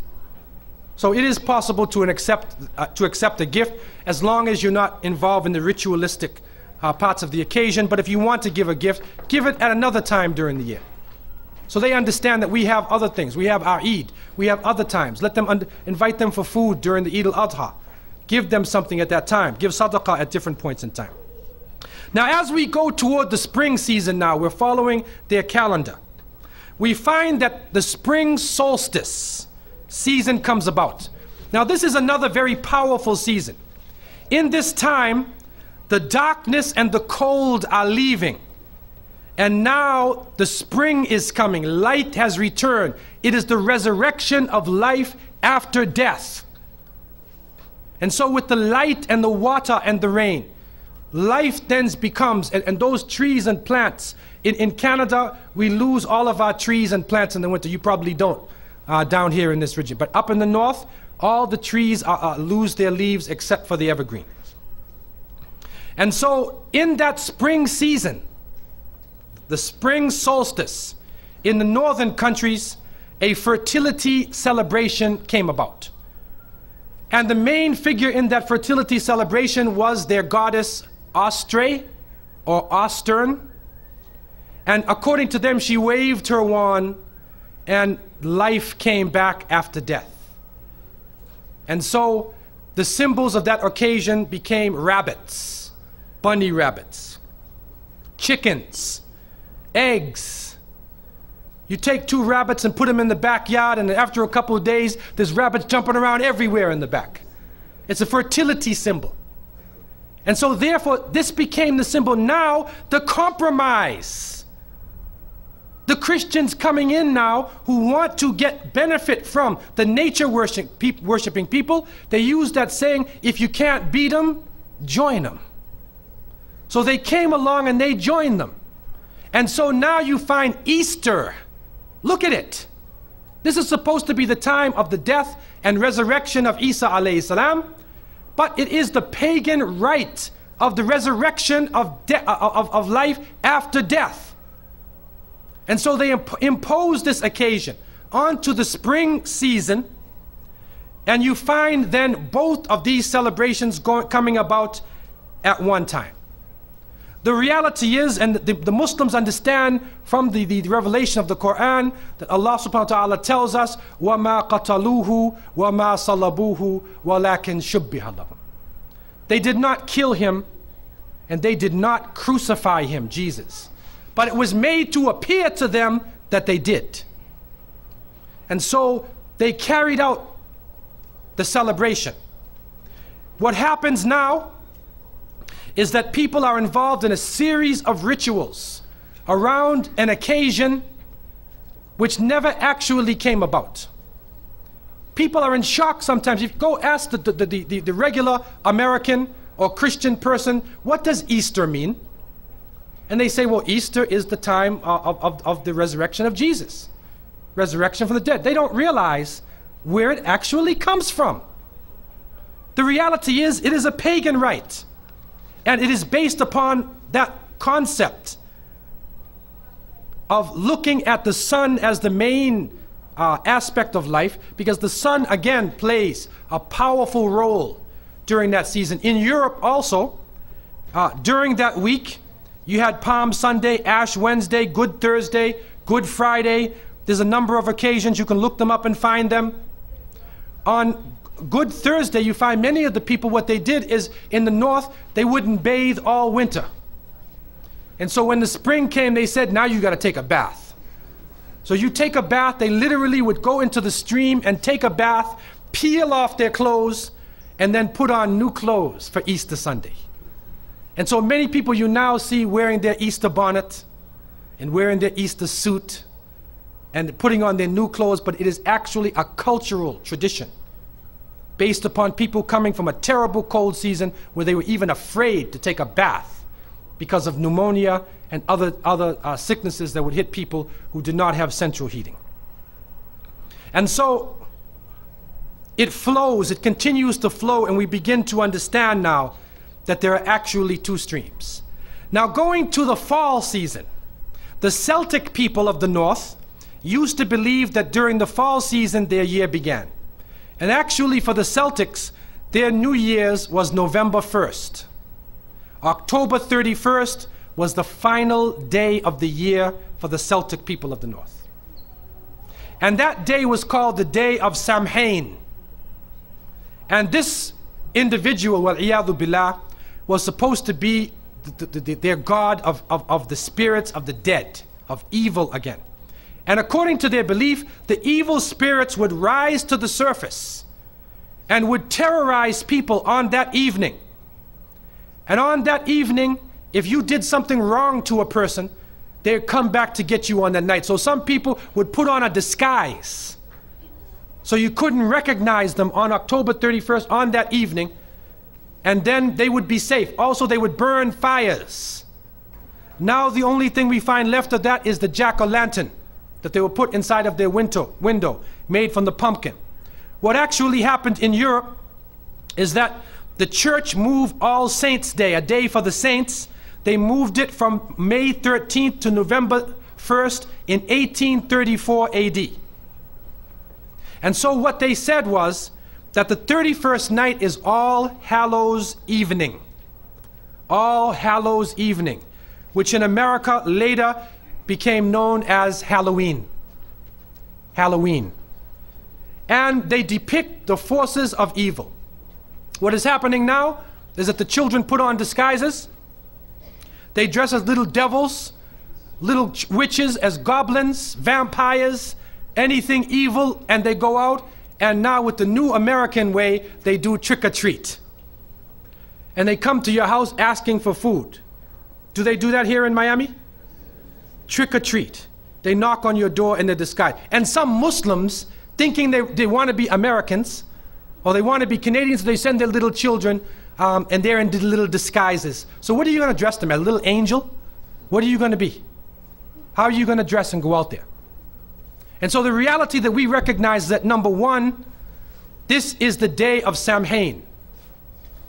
So it is possible to accept a gift as long as you're not involved in the ritualistic parts of the occasion. But if you want to give a gift, give it at another time during the year. So they understand that we have other things. We have our Eid. We have other times. Let them invite them for food during the Eid al-Adha. Give them something at that time. Give sadaqah at different points in time. Now as we go toward the spring season now, we're following their calendar. We find that the spring solstice season comes about. Now this is another very powerful season. In this time, the darkness and the cold are leaving. And now the spring is coming. Light has returned. It is the resurrection of life after death. And so with the light and the water and the rain, life then becomes, and those trees and plants, in Canada, we lose all of our trees and plants in the winter. You probably don't down here in this region. But up in the north, all the trees lose their leaves except for the evergreen. And so in that spring season, the spring solstice, in the northern countries, a fertility celebration came about. And the main figure in that fertility celebration was their goddess Ostre, or Ostern. And according to them, she waved her wand and life came back after death. And so the symbols of that occasion became rabbits, bunny rabbits, chickens, eggs. You take two rabbits and put them in the backyard, and after a couple of days, there's rabbits jumping around everywhere in the back. It's a fertility symbol. And so therefore, this became the symbol. Now, the compromise The Christians coming in now who want to get benefit from the nature worshiping people, they use that saying, if you can't beat them, join them. So they came along and they joined them. And so now you find Easter. Look at it. This is supposed to be the time of the death and resurrection of Isa alayhi salam, but it is the pagan rite of the resurrection of life after death. And so they impose this occasion onto the spring season, and you find then both of these celebrations coming about at one time. The reality is, and the Muslims understand from the revelation of the Quran, that Allah subhanahu wa ta'ala tells us, وَمَا قَتَلُوهُ وَمَا صَلَبُوهُ وَلَكِنْ شُبِّهَ لَهُمْ. They did not kill him, and they did not crucify him, Jesus. But it was made to appear to them that they did. And so they carried out the celebration. What happens now is that people are involved in a series of rituals around an occasion which never actually came about. People are in shock sometimes. If you go ask the regular American or Christian person, what does Easter mean? And they say, well, Easter is the time of the resurrection of Jesus. Resurrection from the dead. They don't realize where it actually comes from. The reality is, it is a pagan rite. And it is based upon that concept of looking at the sun as the main aspect of life, because the sun again plays a powerful role during that season. In Europe also, during that week, you had Palm Sunday, Ash Wednesday, Good Thursday, Good Friday. There's a number of occasions, you can look them up and find them. On Good Thursday, you find many of the people, what they did is, in the north, they wouldn't bathe all winter. And so when the spring came, they said, now you got to take a bath. So you take a bath, they literally would go into the stream and take a bath, peel off their clothes, and then put on new clothes for Easter Sunday. And so many people you now see wearing their Easter bonnet and wearing their Easter suit and putting on their new clothes, but it is actually a cultural tradition based upon people coming from a terrible cold season where they were even afraid to take a bath because of pneumonia and other sicknesses that would hit people who did not have central heating. And so it flows, it continues to flow, and we begin to understand now that there are actually two streams. Now, going to the fall season, the Celtic people of the north used to believe that during the fall season their year began. And actually for the Celtics, their New Year's was November 1st. October 31st was the final day of the year for the Celtic people of the north. And that day was called the Day of Samhain. And this individual, wal-iyadhu billah, was supposed to be their god of the spirits of the dead, of evil again. And according to their belief, the evil spirits would rise to the surface and would terrorize people on that evening. And on that evening, if you did something wrong to a person, they'd come back to get you on that night. So some people would put on a disguise, so you couldn't recognize them on October 31st on that evening, and then they would be safe. Also, they would burn fires. Now the only thing we find left of that is the jack-o'-lantern that they will put inside of their window, made from the pumpkin. What actually happened in Europe is that the church moved All Saints' Day, a day for the saints. They moved it from May 13th to November 1st in 1834 AD. And so what they said was that the 31st night is All Hallows Evening. All Hallows Evening, which in America later became known as Halloween. Halloween. And they depict the forces of evil. What is happening now is that the children put on disguises. They dress as little devils, little witches, as goblins, vampires, anything evil, and they go out, and now with the new American way, they do trick-or-treat. And they come to your house asking for food. Do they do that here in Miami? Trick-or-treat. They knock on your door in their disguise. And some Muslims, thinking they want to be Americans, or they want to be Canadians, so they send their little children, and they're in little disguises. So what are you going to dress them as? A little angel? What are you going to be? How are you going to dress and go out there? And so the reality that we recognize is that, number one, this is the day of Samhain.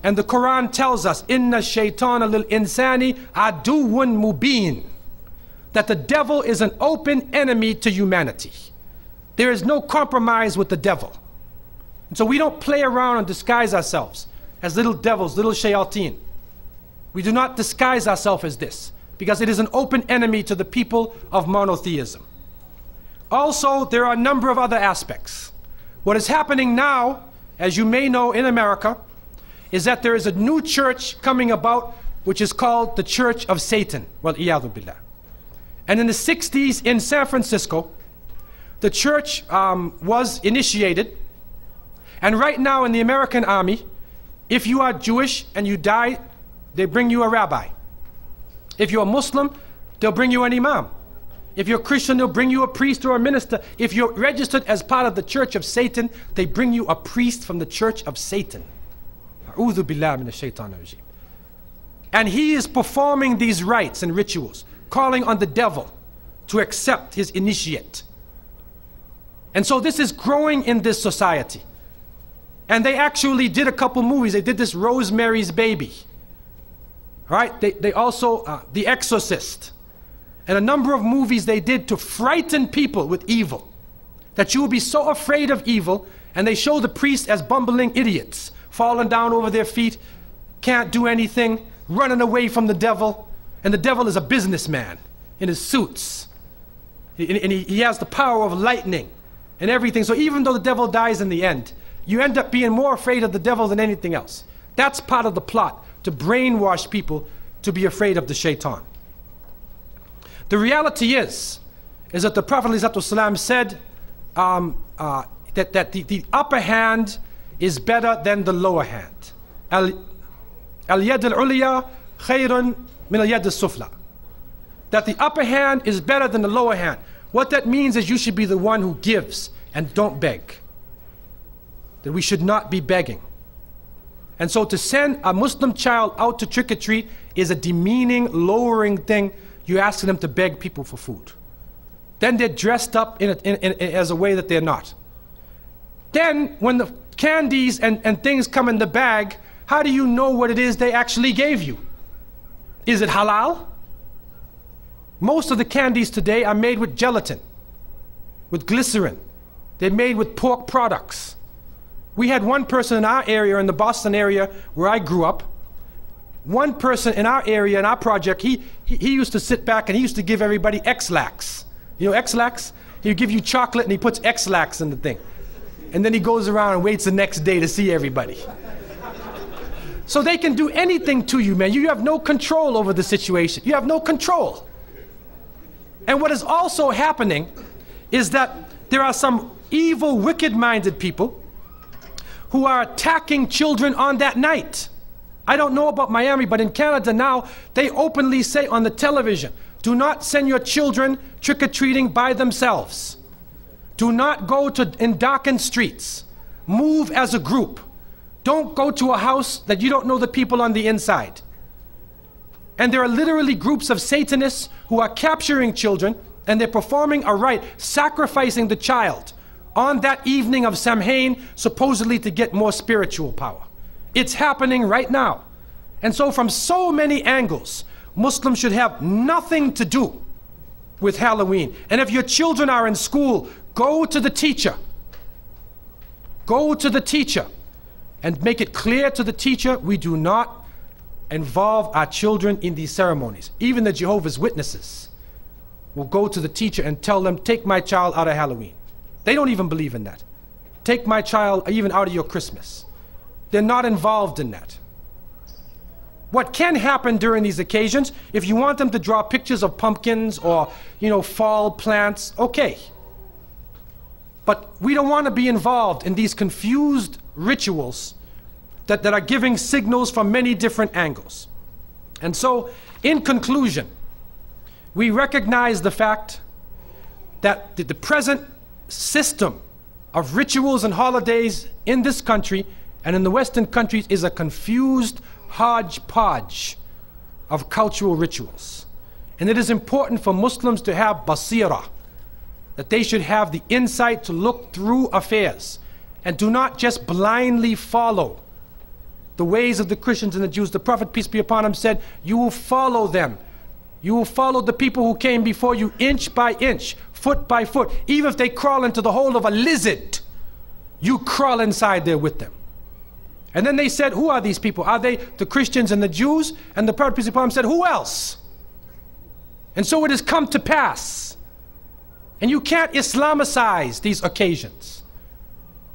And the Quran tells us, Inna shaytana lil insani aduwwun mubin, that the devil is an open enemy to humanity. There is no compromise with the devil. And so we don't play around and disguise ourselves as little devils, little shayateen. We do not disguise ourselves as this, because it is an open enemy to the people of monotheism. Also, there are a number of other aspects. What is happening now, as you may know in America, is that there is a new church coming about, which is called the Church of Satan. Wal iyadhu billah. And in the 60s in San Francisco, the church was initiated. And right now in the American army, if you are Jewish and you die, they bring you a rabbi. If you're a Muslim, they'll bring you an imam. If you're a Christian, they'll bring you a priest or a minister. If you're registered as part of the Church of Satan, they bring you a priest from the Church of Satan. A'udhu billahi minash shaitanir rajim. And he is performing these rites and rituals, calling on the devil to accept his initiate. And so this is growing in this society. And they actually did a couple movies. They did this Rosemary's Baby. Right? They also, The Exorcist. And a number of movies they did to frighten people with evil. That you will be so afraid of evil, and they show the priests as bumbling idiots, falling down over their feet, can't do anything, running away from the devil. And the devil is a businessman in his suits. And he has the power of lightning and everything. So even though the devil dies in the end, you end up being more afraid of the devil than anything else. That's part of the plot, to brainwash people to be afraid of the shaitan. The reality is that the Prophet ﷺ said that the upper hand is better than the lower hand. Al-yad al-ulya khayrun min al-yad al-sufla. That the upper hand is better than the lower hand. What that means is you should be the one who gives and don't beg. That we should not be begging. And so to send a Muslim child out to trick-or-treat is a demeaning, lowering thing. You ask them to beg people for food. Then they're dressed up as a way that they're not. Then when the candies and things come in the bag, how do you know what it is they actually gave you? Is it halal? Most of the candies today are made with gelatin, with glycerin. They're made with pork products. We had one person in our area, in the Boston area where I grew up, one person in our area, in our project, he used to sit back and he used to give everybody X-Lax. You know X-Lax? He would give you chocolate and he puts X-Lax in the thing. And then he goes around and waits the next day to see everybody. So they can do anything to you, man. You have no control over the situation. You have no control. And what is also happening is that there are some evil, wicked-minded people who are attacking children on that night. I don't know about Miami, but in Canada now, they openly say on the television, do not send your children trick-or-treating by themselves. Do not go in darkened streets. Move as a group. Don't go to a house that you don't know the people on the inside. And there are literally groups of Satanists who are capturing children, and they're performing a rite, sacrificing the child on that evening of Samhain, supposedly to get more spiritual power. It's happening right now. And so from so many angles, Muslims should have nothing to do with Halloween. And if your children are in school, go to the teacher. Go to the teacher and make it clear to the teacher, we do not involve our children in these ceremonies. Even the Jehovah's Witnesses will go to the teacher and tell them, take my child out of Halloween. They don't even believe in that. Take my child even out of your Christmas. They're not involved in that. What can happen during these occasions, if you want them to draw pictures of pumpkins or, fall plants, okay. But we don't want to be involved in these confused rituals that are giving signals from many different angles. And so, in conclusion, we recognize the fact that the present system of rituals and holidays in this country and in the Western countries is a confused hodgepodge of cultural rituals. And it is important for Muslims to have basira, that they should have the insight to look through affairs and do not just blindly follow the ways of the Christians and the Jews. The Prophet, peace be upon him, said, you will follow them. You will follow the people who came before you inch by inch, foot by foot. Even if they crawl into the hole of a lizard, you crawl inside there with them. And then they said, who are these people? Are they the Christians and the Jews? And the Prophet, peace be upon him, said, who else? And so it has come to pass. And you can't Islamicize these occasions.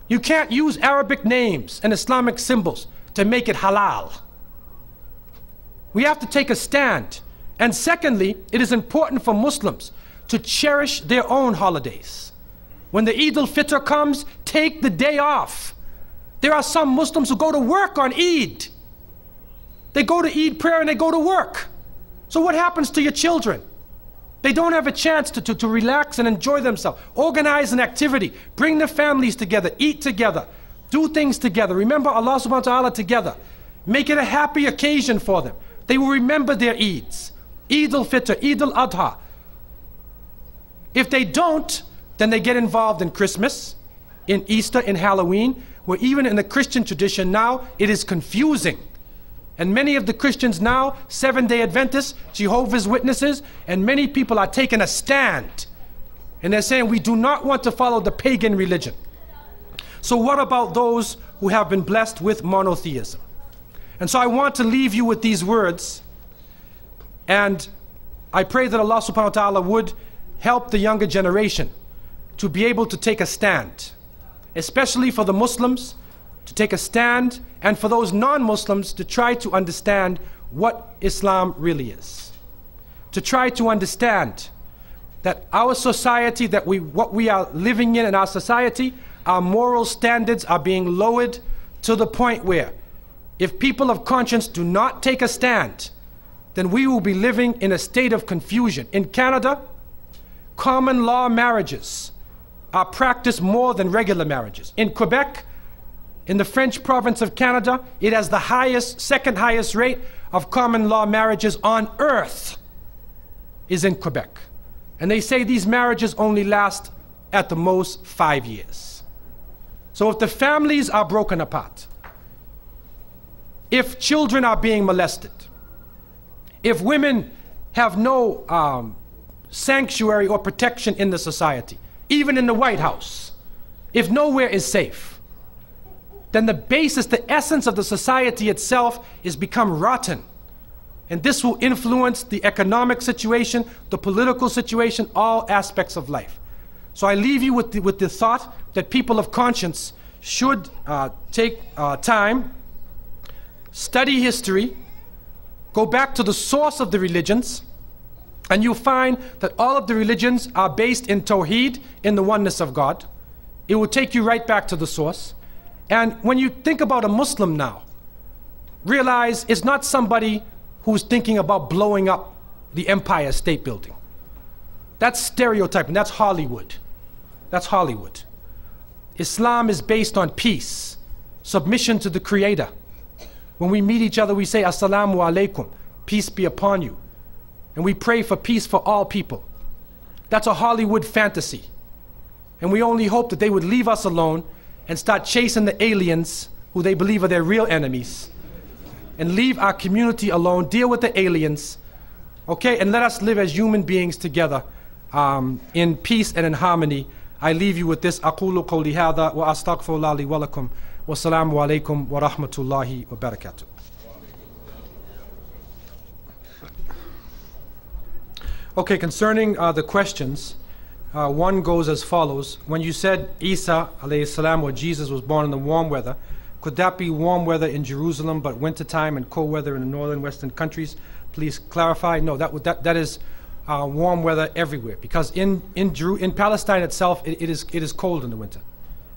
You can't use Arabic names and Islamic symbols to make it halal. We have to take a stand. And secondly, it is important for Muslims to cherish their own holidays. When the Eid al-Fitr comes, take the day off. There are some Muslims who go to work on Eid. They go to Eid prayer and they go to work. So what happens to your children? They don't have a chance to relax and enjoy themselves. Organize an activity. Bring their families together. Eat together. Do things together. Remember Allah subhanahu wa ta'ala together. Make it a happy occasion for them. They will remember their Eids. Eid al-Fitr, Eid al-Adha. If they don't, then they get involved in Christmas, in Easter, in Halloween, where even in the Christian tradition now, it is confusing. And many of the Christians now, Seventh-day Adventists, Jehovah's Witnesses, and many people are taking a stand. And they're saying we do not want to follow the pagan religion. So what about those who have been blessed with monotheism? And so I want to leave you with these words. And I pray that Allah subhanahu wa ta'ala would help the younger generation to be able to take a stand, especially for the Muslims to take a stand, and for those non-Muslims to try to understand what Islam really is. To try to understand that our society, what we are living in our society, our moral standards are being lowered to the point where if people of conscience do not take a stand, then we will be living in a state of confusion. In Canada, common law marriages are practiced more than regular marriages. In Quebec, in the French province of Canada, it has the highest, second highest rate of common law marriages on earth is in Quebec. And they say these marriages only last at the most 5 years. So if the families are broken apart, if children are being molested, if women have no sanctuary or protection in the society, even in the White House, if nowhere is safe, then the basis, the essence of the society itself is become rotten. And this will influence the economic situation, the political situation, all aspects of life. So I leave you with the thought that people of conscience should take time, study history, go back to the source of the religions, and you'll find that all of the religions are based in Tawheed, in the oneness of God. It will take you right back to the source. And when you think about a Muslim now, realize it's not somebody who's thinking about blowing up the Empire State Building. That's stereotyping, that's Hollywood. That's Hollywood. Islam is based on peace, submission to the Creator. When we meet each other, we say, Assalamu alaikum, peace be upon you. And we pray for peace for all people. That's a Hollywood fantasy. And we only hope that they would leave us alone and start chasing the aliens who they believe are their real enemies, and leave our community alone, deal with the aliens, okay, and let us live as human beings together in peace and in harmony. I leave you with this. أقول قولي هذا وأستغفر الله لي ولكم والسلام عليكم ورحمة الله وبركاته. Okay, concerning the questions, one goes as follows. When you said Isa alayhi salam, or Jesus, was born in the warm weather, could that be warm weather in Jerusalem but wintertime and cold weather in the northern western countries? Please clarify. No, that is warm weather everywhere, because in Palestine itself it is cold in the winter.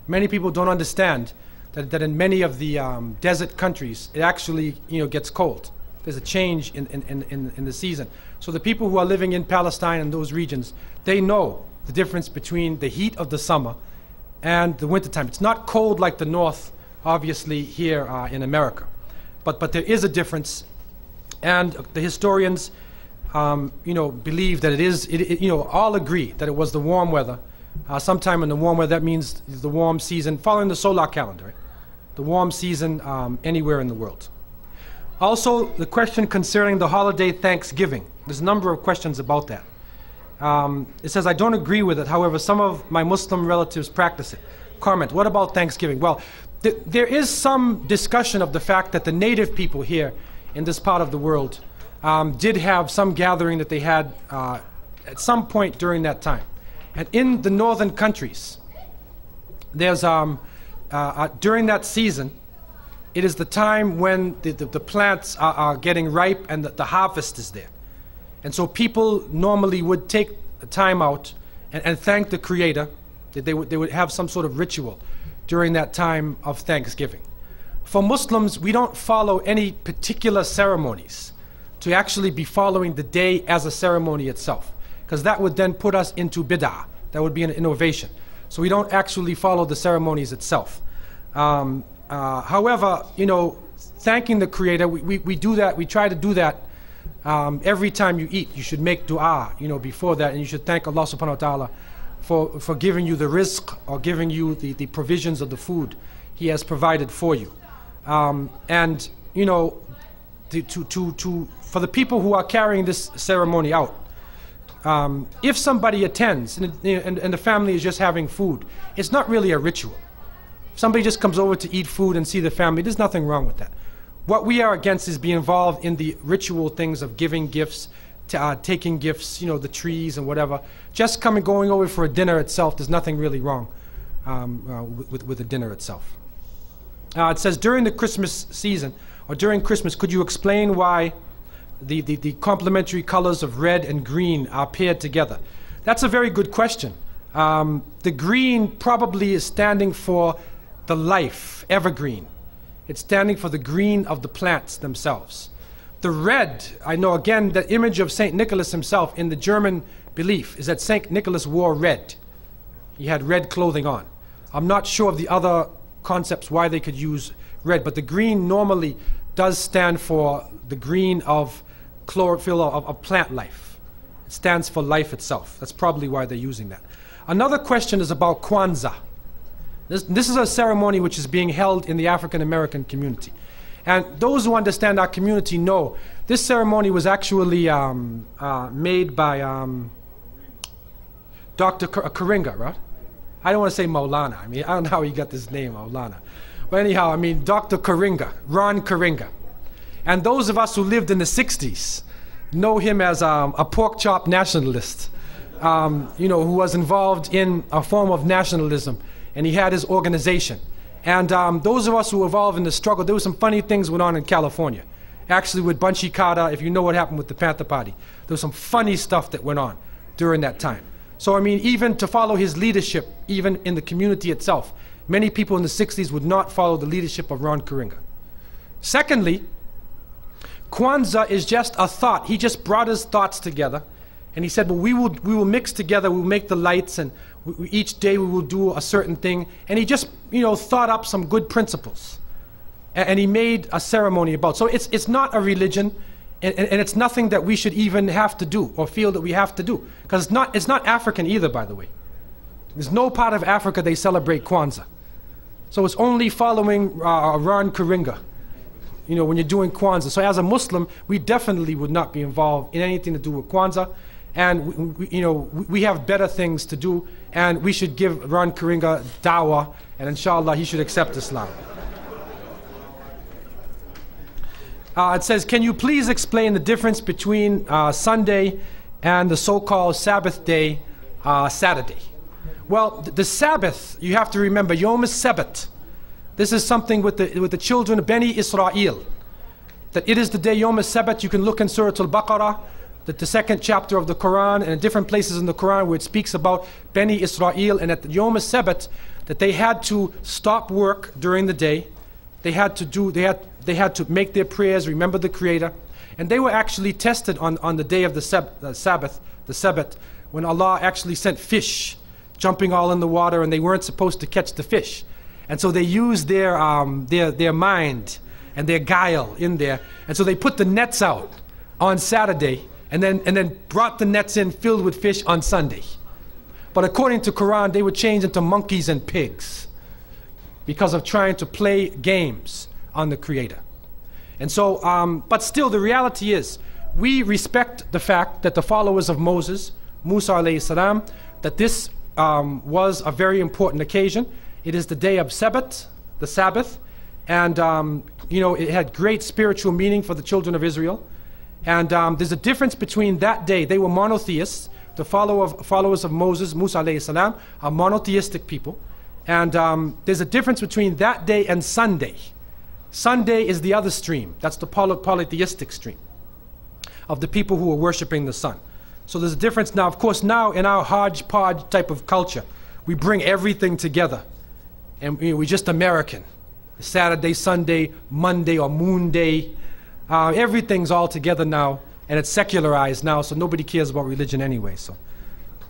Many people don't understand that in many of the desert countries it actually gets cold. There's a change in the season. So the people who are living in Palestine and those regions, they know the difference between the heat of the summer and the wintertime. It's not cold like the north, obviously, here in America. But there is a difference, and the historians believe that all agree that it was the warm weather. Sometime in the warm weather, that means the warm season, following the solar calendar, right? The warm season anywhere in the world. Also, the question concerning the holiday Thanksgiving. There's a number of questions about that. It says, I don't agree with it. However, some of my Muslim relatives practice it. Comment, what about Thanksgiving? Well, there is some discussion of the fact that the native people here in this part of the world did have some gathering that they had at some point during that time. And in the northern countries, there's during that season, it is the time when the plants are getting ripe and the harvest is there. And so people normally would take time out and thank the Creator. They would have some sort of ritual during that time of Thanksgiving. For Muslims, we don't follow any particular ceremonies to actually be following the day as a ceremony itself, because that would then put us into bid'ah. That would be an innovation. So we don't actually follow the ceremonies itself. However, thanking the Creator, we do that. We try to do that every time you eat. You should make dua, before that, and you should thank Allah subhanahu wa ta'ala for giving you the rizq, or giving you the provisions of the food He has provided for you. For the people who are carrying this ceremony out, if somebody attends and the family is just having food, it's not really a ritual. If somebody just comes over to eat food and see the family, there's nothing wrong with that. What we are against is being involved in the ritual things of giving gifts, taking gifts, the trees and whatever. Just going over for a dinner itself, there's nothing really wrong with the dinner itself. It says, during the Christmas season, or during Christmas, could you explain why the complementary colors of red and green are paired together? That's a very good question. The green probably is standing for the life, evergreen. It's standing for the green of the plants themselves. The red, I know again, the image of St. Nicholas himself in the German belief is that St. Nicholas wore red. He had red clothing on. I'm not sure of the other concepts why they could use red, but the green normally does stand for the green of chlorophyll, of plant life. It stands for life itself. That's probably why they're using that. Another question is about Kwanzaa. This is a ceremony which is being held in the African American community. And those who understand our community know this ceremony was actually made by Dr. Karinga, right? I don't want to say Maulana. I don't know how he got this name, Maulana. But anyhow, Dr. Karinga, Ron Karinga. And those of us who lived in the 60s know him as a pork chop nationalist, who was involved in a form of nationalism, and he had his organization. And those of us who were involved in the struggle, there were some funny things went on in California. Actually with Bunchy Carter, if you know what happened with the Panther Party, there was some funny stuff that went on during that time. So even to follow his leadership, even in the community itself, many people in the 60s would not follow the leadership of Ron Karinga. Secondly, Kwanzaa is just a thought. He just brought his thoughts together, and he said, well, we will mix together, we'll make the lights, and each day we will do a certain thing. And he just, thought up some good principles. And he made a ceremony about. So it's not a religion, and it's nothing that we should even have to do or feel that we have to do. Because it's not African either, by the way. There's no part of Africa they celebrate Kwanzaa. So it's only following Ron Karinga, when you're doing Kwanzaa. So as a Muslim, we definitely would not be involved in anything to do with Kwanzaa. And we have better things to do, and we should give Ron Karinga dawah, and inshallah he should accept Islam. It says, can you please explain the difference between Sunday and the so-called Sabbath day, Saturday? Well, the Sabbath, you have to remember, Yom Sabbath. This is something with the children of Bani Israel, that it is the day Yom Sabbath. You can look in Surah Al-Baqarah, the second chapter of the Quran, and in different places in the Quran where it speaks about Bani Israel, and at the Yom Sabbath, that they had to stop work during the day. They had to make their prayers, remember the Creator, and they were actually tested on the day of the Sabbath, when Allah actually sent fish jumping all in the water, and they weren't supposed to catch the fish. And so they used their mind and their guile in there. And so they put the nets out on Saturday and then brought the nets in filled with fish on Sunday. But according to Quran, they would change into monkeys and pigs because of trying to play games on the Creator. And so, but still the reality is, we respect the fact that the followers of Moses, Musa alayhi salam, that this was a very important occasion. It is the day of Sabbath, the Sabbath, and you know, it had great spiritual meaning for the children of Israel. And there's a difference between that day. They were monotheists. The followers of Moses, Musa alayhi salam, are monotheistic people. And there's a difference between that day and Sunday. Sunday is the other stream. That's the polytheistic stream of the people who are worshiping the sun. So there's a difference now. Of course, now in our hodgepodge type of culture, we bring everything together. And we're just American. Saturday, Sunday, Monday, or Moon Day. Everything's all together now, and it's secularized now, so nobody cares about religion anyway. So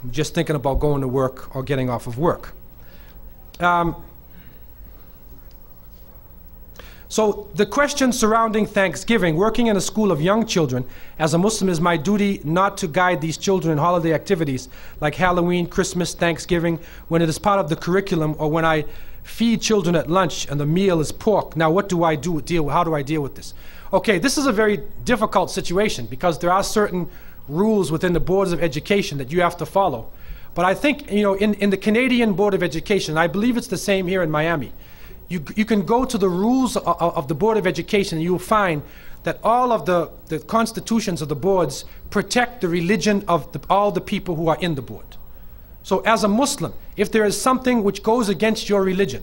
I'm just thinking about going to work or getting off of work. So the question surrounding Thanksgiving, working in a school of young children, as a Muslim, is my duty not to guide these children in holiday activities like Halloween, Christmas, Thanksgiving, when it is part of the curriculum, or when I feed children at lunch and the meal is pork. Now what do I do? How do I deal with this? Okay, this is a very difficult situation because there are certain rules within the boards of education that you have to follow. But I think, you know, in the Canadian Board of Education, I believe it's the same here in Miami, you can go to the rules of the Board of Education and you'll find that all of the constitutions of the boards protect the religion of all the people who are in the board. So as a Muslim, if there is something which goes against your religion,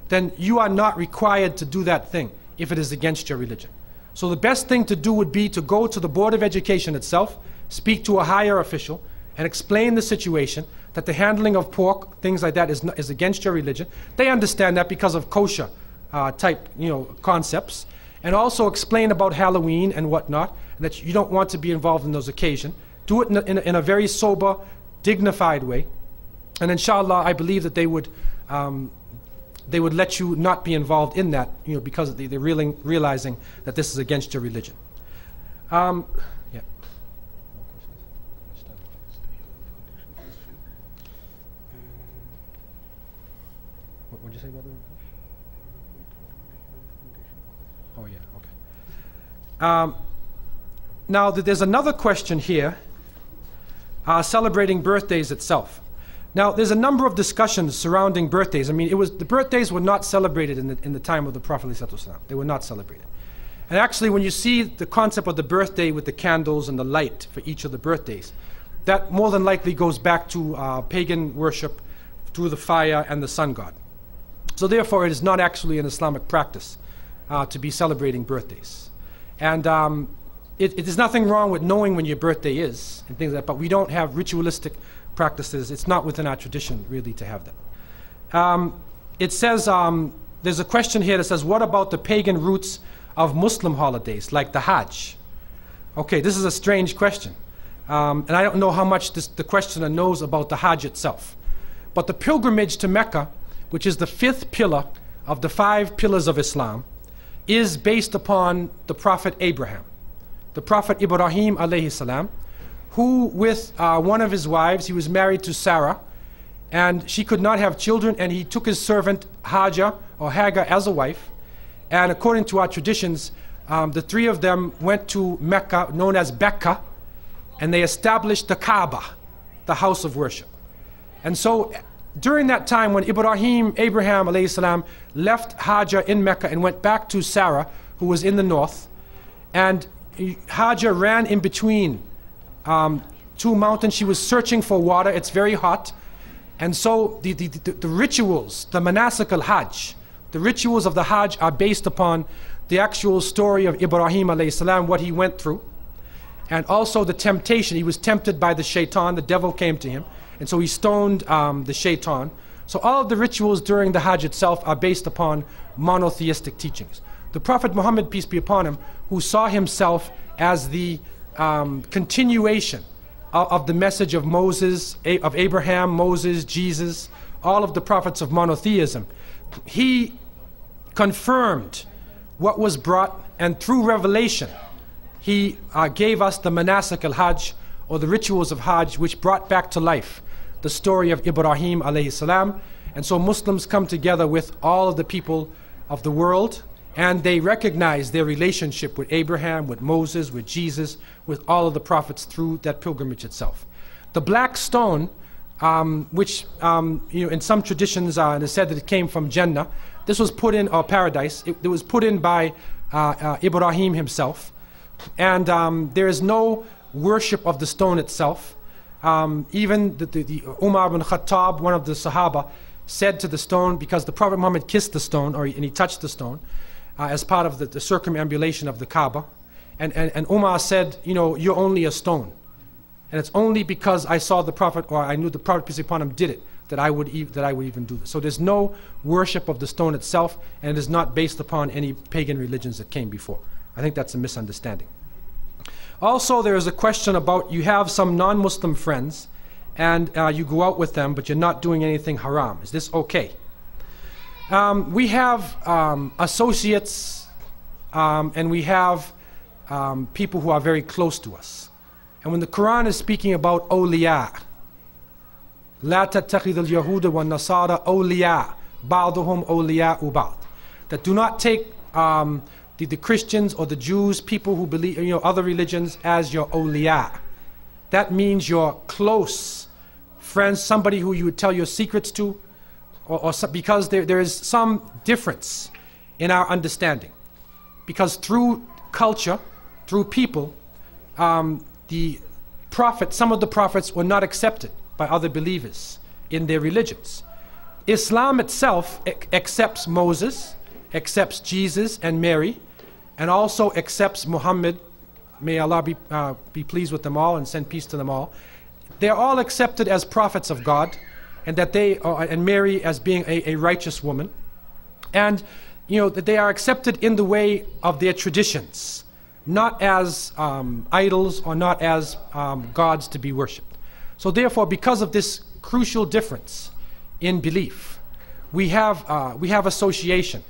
then you are not required to do that thing if it is against your religion. So the best thing to do would be to go to the Board of Education itself, speak to a higher official, and explain the situation, that the handling of pork, things like that, is against your religion. They understand that because of kosher type, you know, concepts. And also explain about Halloween and whatnot, and that you don't want to be involved in those occasions. Do it in a very sober, dignified way. And inshallah, I believe that they would let you not be involved in that, you know, because they're realizing that this is against your religion. Yeah. What did you say about the? Oh yeah, okay. Now there's another question here, celebrating birthdays itself. Now there's a number of discussions surrounding birthdays. I mean, the birthdays were not celebrated in the time of the Prophet ﷺ. They were not celebrated. And actually, when you see the concept of the birthday with the candles and the light for each of the birthdays, that more than likely goes back to pagan worship through the fire and the sun god. So therefore, it is not actually an Islamic practice to be celebrating birthdays. And it is nothing wrong with knowing when your birthday is and things like that, but we don't have ritualistic practices. It's not within our tradition really to have that. It says, there's a question here that says, what about the pagan roots of Muslim holidays like the Hajj? Okay, this is a strange question. And I don't know how much the questioner knows about the Hajj itself. But the pilgrimage to Mecca, which is the 5th pillar of the 5 pillars of Islam, is based upon the Prophet Abraham. The Prophet Ibrahim alayhi salam, who with one of his wives, he was married to Sarah, and she could not have children, and he took his servant Hajar or Hagar as a wife. And according to our traditions, the 3 of them went to Mecca, known as Becca, and they established the Kaaba, the house of worship. And so during that time when Abraham alayhi salam, left Hajar in Mecca and went back to Sarah, who was in the north, and Hajar ran in between 2 mountains. She was searching for water. It's very hot. And so the rituals, the manasik al-Hajj, the rituals of the Hajj are based upon the actual story of Ibrahim alayhi salam, what he went through. And also the temptation. He was tempted by the shaitan. The devil came to him. And so he stoned the shaitan. So all of the rituals during the Hajj itself are based upon monotheistic teachings. The Prophet Muhammad, peace be upon him, who saw himself as the continuation of the message of Moses, of Abraham, Moses, Jesus, all of the prophets of monotheism. He confirmed what was brought, and through revelation, he gave us the manasik al-Hajj, or the rituals of Hajj, which brought back to life the story of Ibrahim alayhi salam. And so Muslims come together with all of the people of the world, and they recognize their relationship with Abraham, with Moses, with Jesus, with all of the prophets through that pilgrimage itself. The black stone, which in some traditions it is said that it came from Jannah. This was put in, or paradise. It was put in by Ibrahim himself, and there is no worship of the stone itself. Even the Umar ibn Khattab, one of the Sahaba, said to the stone, because the Prophet Muhammad kissed the stone, and he touched the stone as part of the circumambulation of the Kaaba, and Umar said, you're only a stone, and it's only because I saw the Prophet, or I knew the Prophet, peace be upon him, did it, that I would even do this. So there's no worship of the stone itself, and it is not based upon any pagan religions that came before. I think that's a misunderstanding. Also, there is a question about, you have some non-Muslim friends, and you go out with them, but you're not doing anything haram. Is this okay? We have associates, and we have people who are very close to us. And when the Quran is speaking about awliya, لا تتخذ اليهود والنصارى أولياء بعضهم أولياء بعض, that do not take the Christians or the Jews, people who believe other religions, as your awliya. That means your close friends, somebody who you would tell your secrets to, because there is some difference in our understanding. Because through culture, through people, the prophets, some of the prophets were not accepted by other believers in their religions. Islam itself accepts Moses, accepts Jesus and Mary, and also accepts Muhammad. May Allah be pleased with them all and send peace to them all. They're all accepted as prophets of God, and that and Mary as being a righteous woman, and that they are accepted in the way of their traditions, not as idols or not as gods to be worshipped. So therefore, because of this crucial difference in belief, we have association.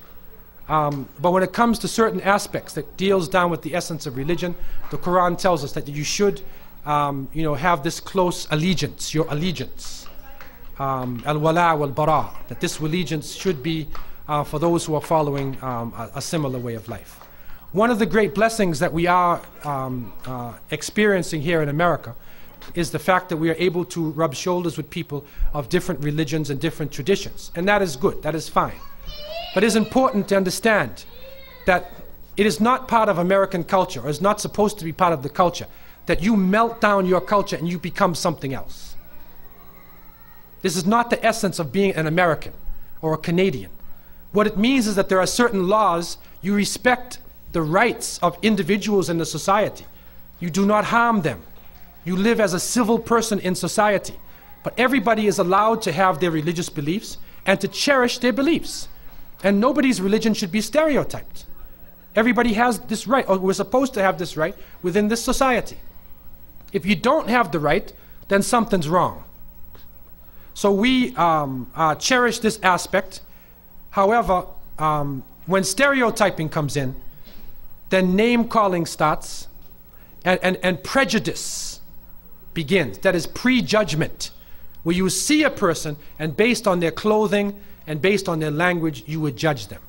But when it comes to certain aspects that deals down with the essence of religion, the Quran tells us that you should have this close allegiance, your allegiance, al-wala wal-bara, that this allegiance should be for those who are following a similar way of life. One of the great blessings that we are experiencing here in America is the fact that we are able to rub shoulders with people of different religions and different traditions. And that is good, that is fine. But it is important to understand that it is not part of American culture, or is not supposed to be part of the culture, that you melt down your culture and you become something else. This is not the essence of being an American or a Canadian. What it means is that there are certain laws, you respect the rights of individuals in the society. You do not harm them. You live as a civil person in society. But everybody is allowed to have their religious beliefs and to cherish their beliefs. And nobody's religion should be stereotyped. Everybody has this right, or we're supposed to have this right within this society. If you don't have the right, then something's wrong. So we cherish this aspect. However, when stereotyping comes in, then name-calling starts, and prejudice begins. That is prejudgment, where you see a person, and based on their clothing and based on their language, you would judge them.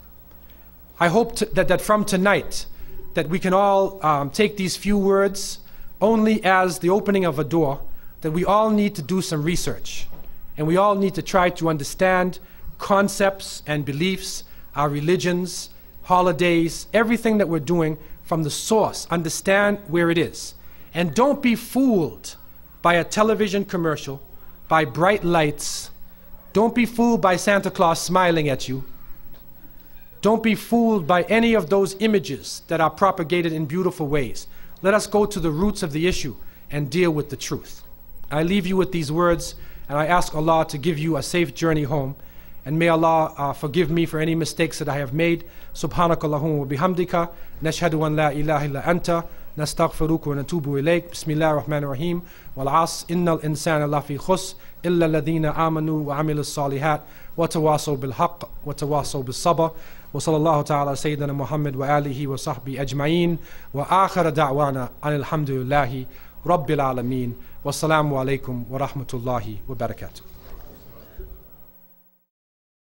I hope that from tonight, that we can all take these few words only as the opening of a door, that we all need to do some research, and we all need to try to understand concepts and beliefs, our religions, holidays, everything that we're doing from the source. Understand where it is. And don't be fooled by a television commercial, by bright lights. Don't be fooled by Santa Claus smiling at you. Don't be fooled by any of those images that are propagated in beautiful ways. Let us go to the roots of the issue and deal with the truth. I leave you with these words, and I ask Allah to give you a safe journey home. And may Allah forgive me for any mistakes that I have made. Subhanakallahumma wa bihamdika. Nashhadu an la ilaha illa anta. نستغفرك ونتوب إليك. بسم الله الرحمن الرحيم. والعصر إن الإنسان لفي خسر إلا الذين آمنوا وعملوا الصالحات وتواصوا بالحق وتواصوا بالصبر. وصلى الله تعالى على سيدنا محمد وآله وصحبه أجمعين. وآخر دعوانا أن الحمد لله رب العالمين. والسلام عليكم ورحمة الله وبركاته.